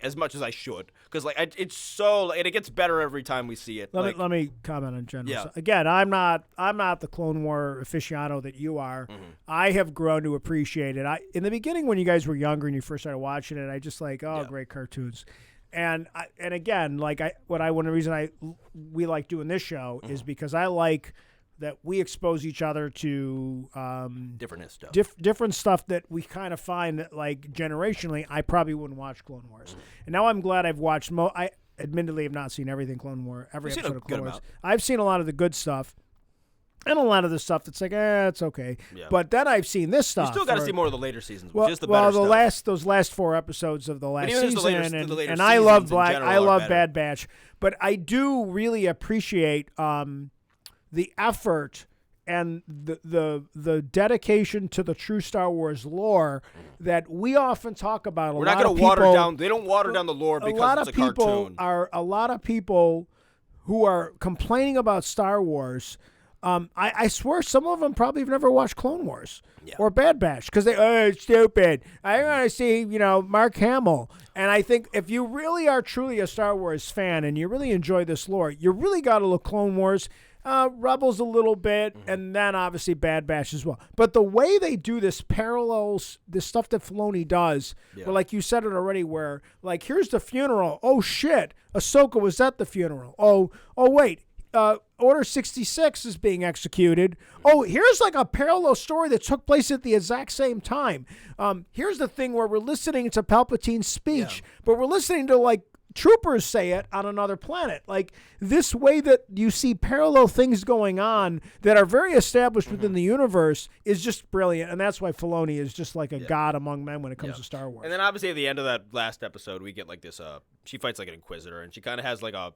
as much as I should, because it's so and it gets better every time we see it. Let me comment on general. Yeah. So, again, I'm not the Clone War aficionado that you are. Mm-hmm. I have grown to appreciate it. In the beginning, when you guys were younger and you first started watching it, I just great cartoons. And again, one of the reasons we like doing this show is because I like that we expose each other to different stuff. Different stuff that we kind of find that, like, generationally, I probably wouldn't watch Clone Wars. And now I'm glad I've watched I admittedly have not seen everything Clone War, every episode of Clone Wars. I've seen a lot of the good stuff. And a lot of the stuff that's like, it's okay. Yeah. But then I've seen this stuff. You still got to see more of the later seasons, which is the better stuff. Those last 4 episodes of the last season, and I love Bad Batch. But I do really appreciate the effort and the dedication to the true Star Wars lore that we often talk about. We're not going to water down. They don't water down the lore because it's a cartoon. A lot of people who are complaining about Star Wars. I swear some of them probably have never watched Clone Wars or Bad Batch because it's stupid. I want to see, Mark Hamill. And I think if you really are truly a Star Wars fan and you really enjoy this lore, you really got to look Clone Wars, Rebels a little bit, and then obviously Bad Batch as well. But the way they do this parallels, this stuff that Filoni does, where, like you said it already, where, like, here's the funeral. Oh, shit. Ahsoka was at the funeral. Oh, wait. Order 66 is being executed. Oh, here's like a parallel story that took place at the exact same time. Here's the thing where we're listening to Palpatine's speech, but we're listening to, like, troopers say it on another planet. Like, this way that you see parallel things going on that are very established within the universe is just brilliant. And that's why Filoni is just like a god among men when it comes to Star Wars. And then obviously at the end of that last episode, we get like this, she fights like an Inquisitor, and she kind of has like a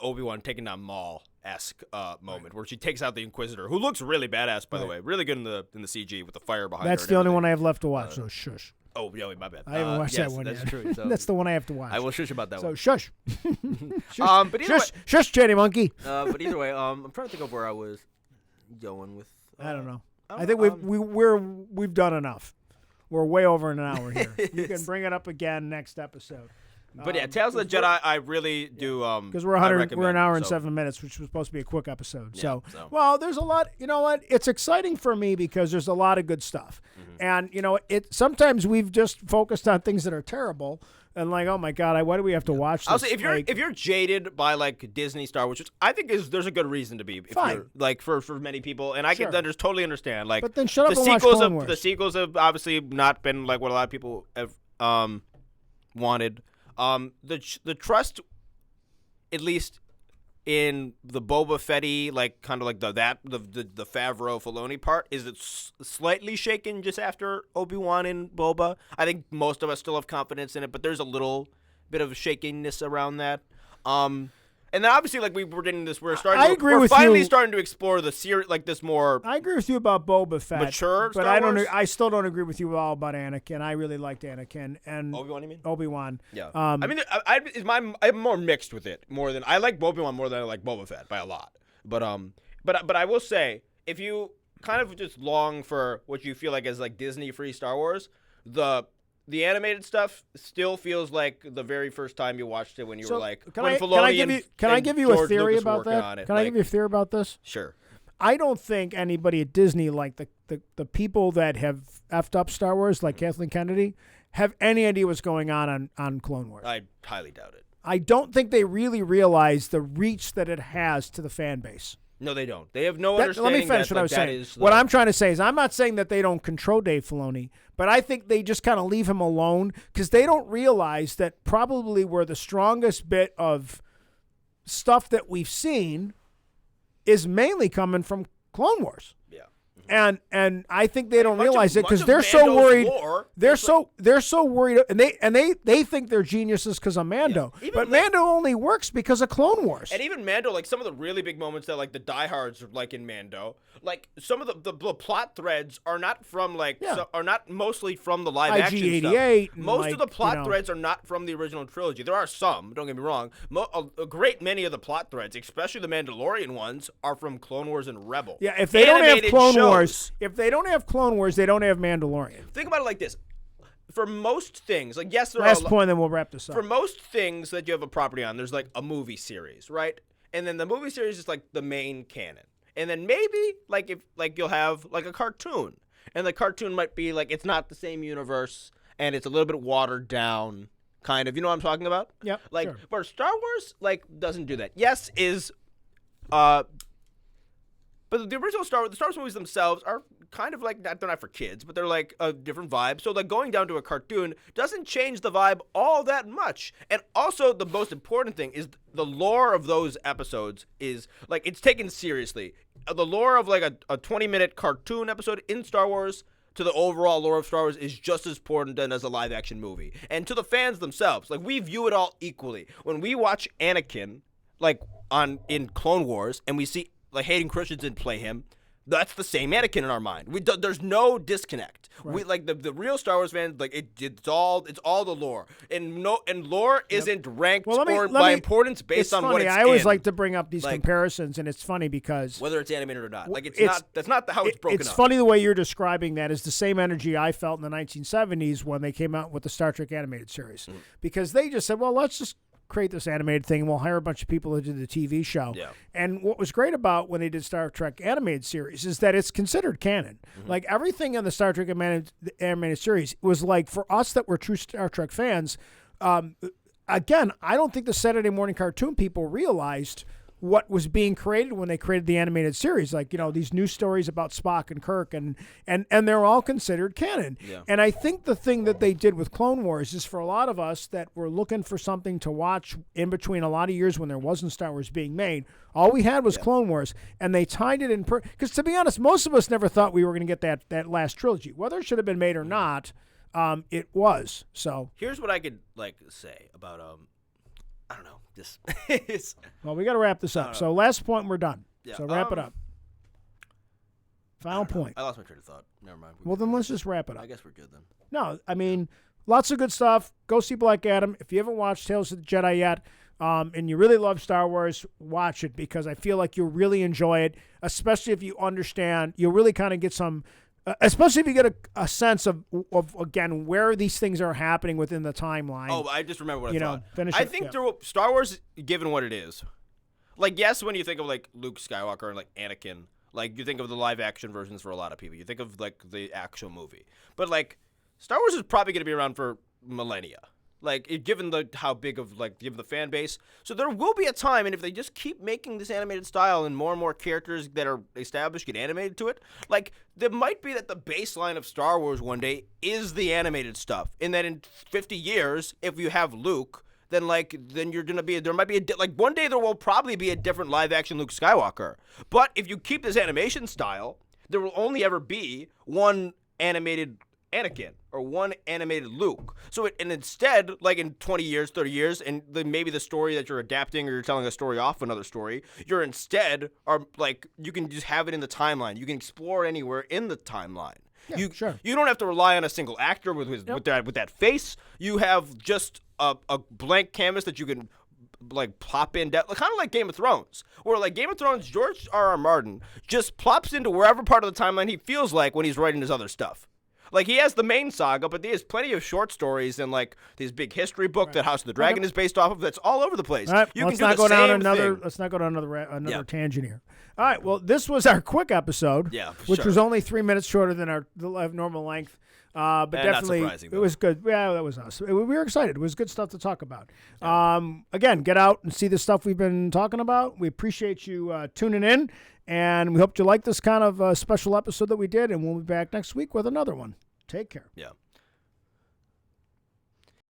Obi-Wan taking down Maul-esque moment where she takes out the Inquisitor, who looks really badass, by the way. Really good in the CG with the fire behind her. That's the only one I have left to watch, so shush. Oh, yeah, my bad. I haven't watched that one yet. That's true. So that's the one I have to watch. I will shush about that one. So shush. But either way, shush, Chatty Monkey. but either way, I'm trying to think of where I was going with. I don't know. I think we've done enough. We're way over an hour here. You can bring it up again next episode. But yeah, Tales of the Jedi, I really do. Because we're an hour and 7 minutes, which was supposed to be a quick episode. So, well, there's a lot. You know what? It's exciting for me because there's a lot of good stuff, and sometimes we've just focused on things that are terrible, and like, oh my god, why do we have to watch this? I'll say if you're jaded by like Disney, Star Wars, which I think there's a good reason to be. Fine. Like for many people, and I can totally understand. Like, but then shut up and watch Clone Wars. The sequels have obviously not been like what a lot of people have wanted. The trust, at least in the Boba Fett-y, like kind of like the Favreau Filoni part, is it slightly shaken just after Obi-Wan and Boba. I think most of us still have confidence in it, but there's a little bit of shakiness around that. And then obviously, like we're getting this, we're finally starting to explore the series, like this more. I agree with you about Boba Fett, mature, but Star Wars. I still don't agree with you all about Anakin. I really liked Anakin and Obi-Wan. You mean Obi-Wan? Yeah. I mean, I'm more mixed with it more than I like Obi-Wan more than I like Boba Fett by a lot. But I will say, if you kind of just long for what you feel like is like Disney-free Star Wars, the animated stuff still feels like the very first time you watched it when you were like, can I give you a theory about that? Can I give you a theory about this? Sure. I don't think anybody at Disney, like the people that have effed up Star Wars, like Kathleen Kennedy, have any idea what's going on Clone Wars. I highly doubt it. I don't think they really realize the reach that it has to the fan base. No, they don't. They have no understanding. Let me finish that, what I was saying. What I'm trying to say is I'm not saying that they don't control Dave Filoni, but I think they just kind of leave him alone because they don't realize that probably where the strongest bit of stuff that we've seen is mainly coming from Clone Wars. Yeah. And I think they don't realize it because they're so worried. They're so worried, and they think they're geniuses because of Mando. Yeah. But Mando only works because of Clone Wars. And even Mando, like some of the really big moments that like the diehards are like in Mando, like some of the plot threads are not from are not mostly from the live action stuff. Most of the plot threads are not from the original trilogy. There are some, don't get me wrong. A great many of the plot threads, especially the Mandalorian ones, are from Clone Wars and Rebel. Yeah, if they don't have Clone Wars, if they don't have Clone Wars, they don't have Mandalorian. Think about it like this. For most things, like yes, last point, then we'll wrap this up. For most things that you have a property on, there's like a movie series, right? And then the movie series is like the main canon. And then maybe like if like you'll have like a cartoon, and the cartoon might be like it's not the same universe and it's a little bit watered down, kind of. You know what I'm talking about? Yep. Like sure. But Star Wars like doesn't do that. Yes, but the original the Star Wars movies themselves are kind of like, they're not for kids, but they're like a different vibe. So like going down to a cartoon doesn't change the vibe all that much. And also the most important thing is the lore of those episodes is like, it's taken seriously. The lore of like a 20-minute cartoon episode in Star Wars to the overall lore of Star Wars is just as important as a live action movie. And to the fans themselves, like we view it all equally. When we watch Anakin like in Clone Wars and we see like Hayden Christensen play him, that's the same Anakin in our mind. There's no disconnect. Right. We like the real Star Wars fans, like it's all the lore, and lore isn't ranked by importance based on funny. what it's. I always like to bring up these comparisons, and it's funny because whether it's animated or not, like that's not how it's broken up. It's funny the way you're describing that is the same energy I felt in the 1970s when they came out with the Star Trek animated series, because they just said, well, let's just create this animated thing and we'll hire a bunch of people to do the TV show. Yeah. And what was great about when they did Star Trek animated series is that it's considered canon. Mm-hmm. Like everything in the Star Trek animated series was like, for us that were true Star Trek fans, again, I don't think the Saturday morning cartoon people realized what was being created when they created the animated series, like, you know, these new stories about Spock and Kirk, and they're all considered canon. Yeah. And I think the thing that they did with Clone Wars is for a lot of us that were looking for something to watch in between a lot of years when there wasn't Star Wars being made, all we had was Clone Wars, and they tied it in because to be honest, most of us never thought we were going to get that last trilogy, whether it should have been made or not. It was. So here's what I could like say about I don't know. Well, we got to wrap this up. So last point, we're done. Yeah. So wrap it up. Final point. I lost my train of thought. Never mind. Well, then let's just wrap it up. I guess we're good then. No, I mean, lots of good stuff. Go see Black Adam. If you haven't watched Tales of the Jedi yet, and you really love Star Wars, watch it, because I feel like you'll really enjoy it, especially if you understand. You'll really kind of get some... especially if you get a sense of again where these things are happening within the timeline. Oh, I just remember what I thought. I think through Star Wars, given what it is, like yes, when you think of like Luke Skywalker and like Anakin, like you think of the live action versions for a lot of people. You think of like the actual movie, but like Star Wars is probably going to be around for millennia. Like, given how big of, like, given the fan base. So there will be a time, and if they just keep making this animated style and more characters that are established get animated to it, like, there might be that the baseline of Star Wars one day is the animated stuff. And that in 50 years, if you have Luke, then you're going to be, there might be, one day there will probably be a different live-action Luke Skywalker. But if you keep this animation style, there will only ever be one animated Anakin or one animated Luke. So instead, like in 20 years, 30 years, and maybe the story that you're adapting or you're telling a story off another story, you're instead are like, you can just have it in the timeline. You can explore anywhere in the timeline. Yeah, You don't have to rely on a single actor with that face. You have just a blank canvas that you can like plop in, kind of like Game of Thrones, where like Game of Thrones, George R.R. Martin just plops into wherever part of the timeline he feels like when he's writing his other stuff. Like, he has the main saga, but there's plenty of short stories and, like, this big history book that House of the Dragon is based off of that's all over the place. All right, let's not go down another tangent here. All right, well, this was our quick episode, which was only 3 minutes shorter than our normal length. But definitely, surprising, it though. was good. Yeah, that was us. We were excited. It was good stuff to talk about. Again, get out and see the stuff we've been talking about. We appreciate you tuning in, and we hope you like this kind of special episode that we did, and we'll be back next week with another one. Take care. Yeah.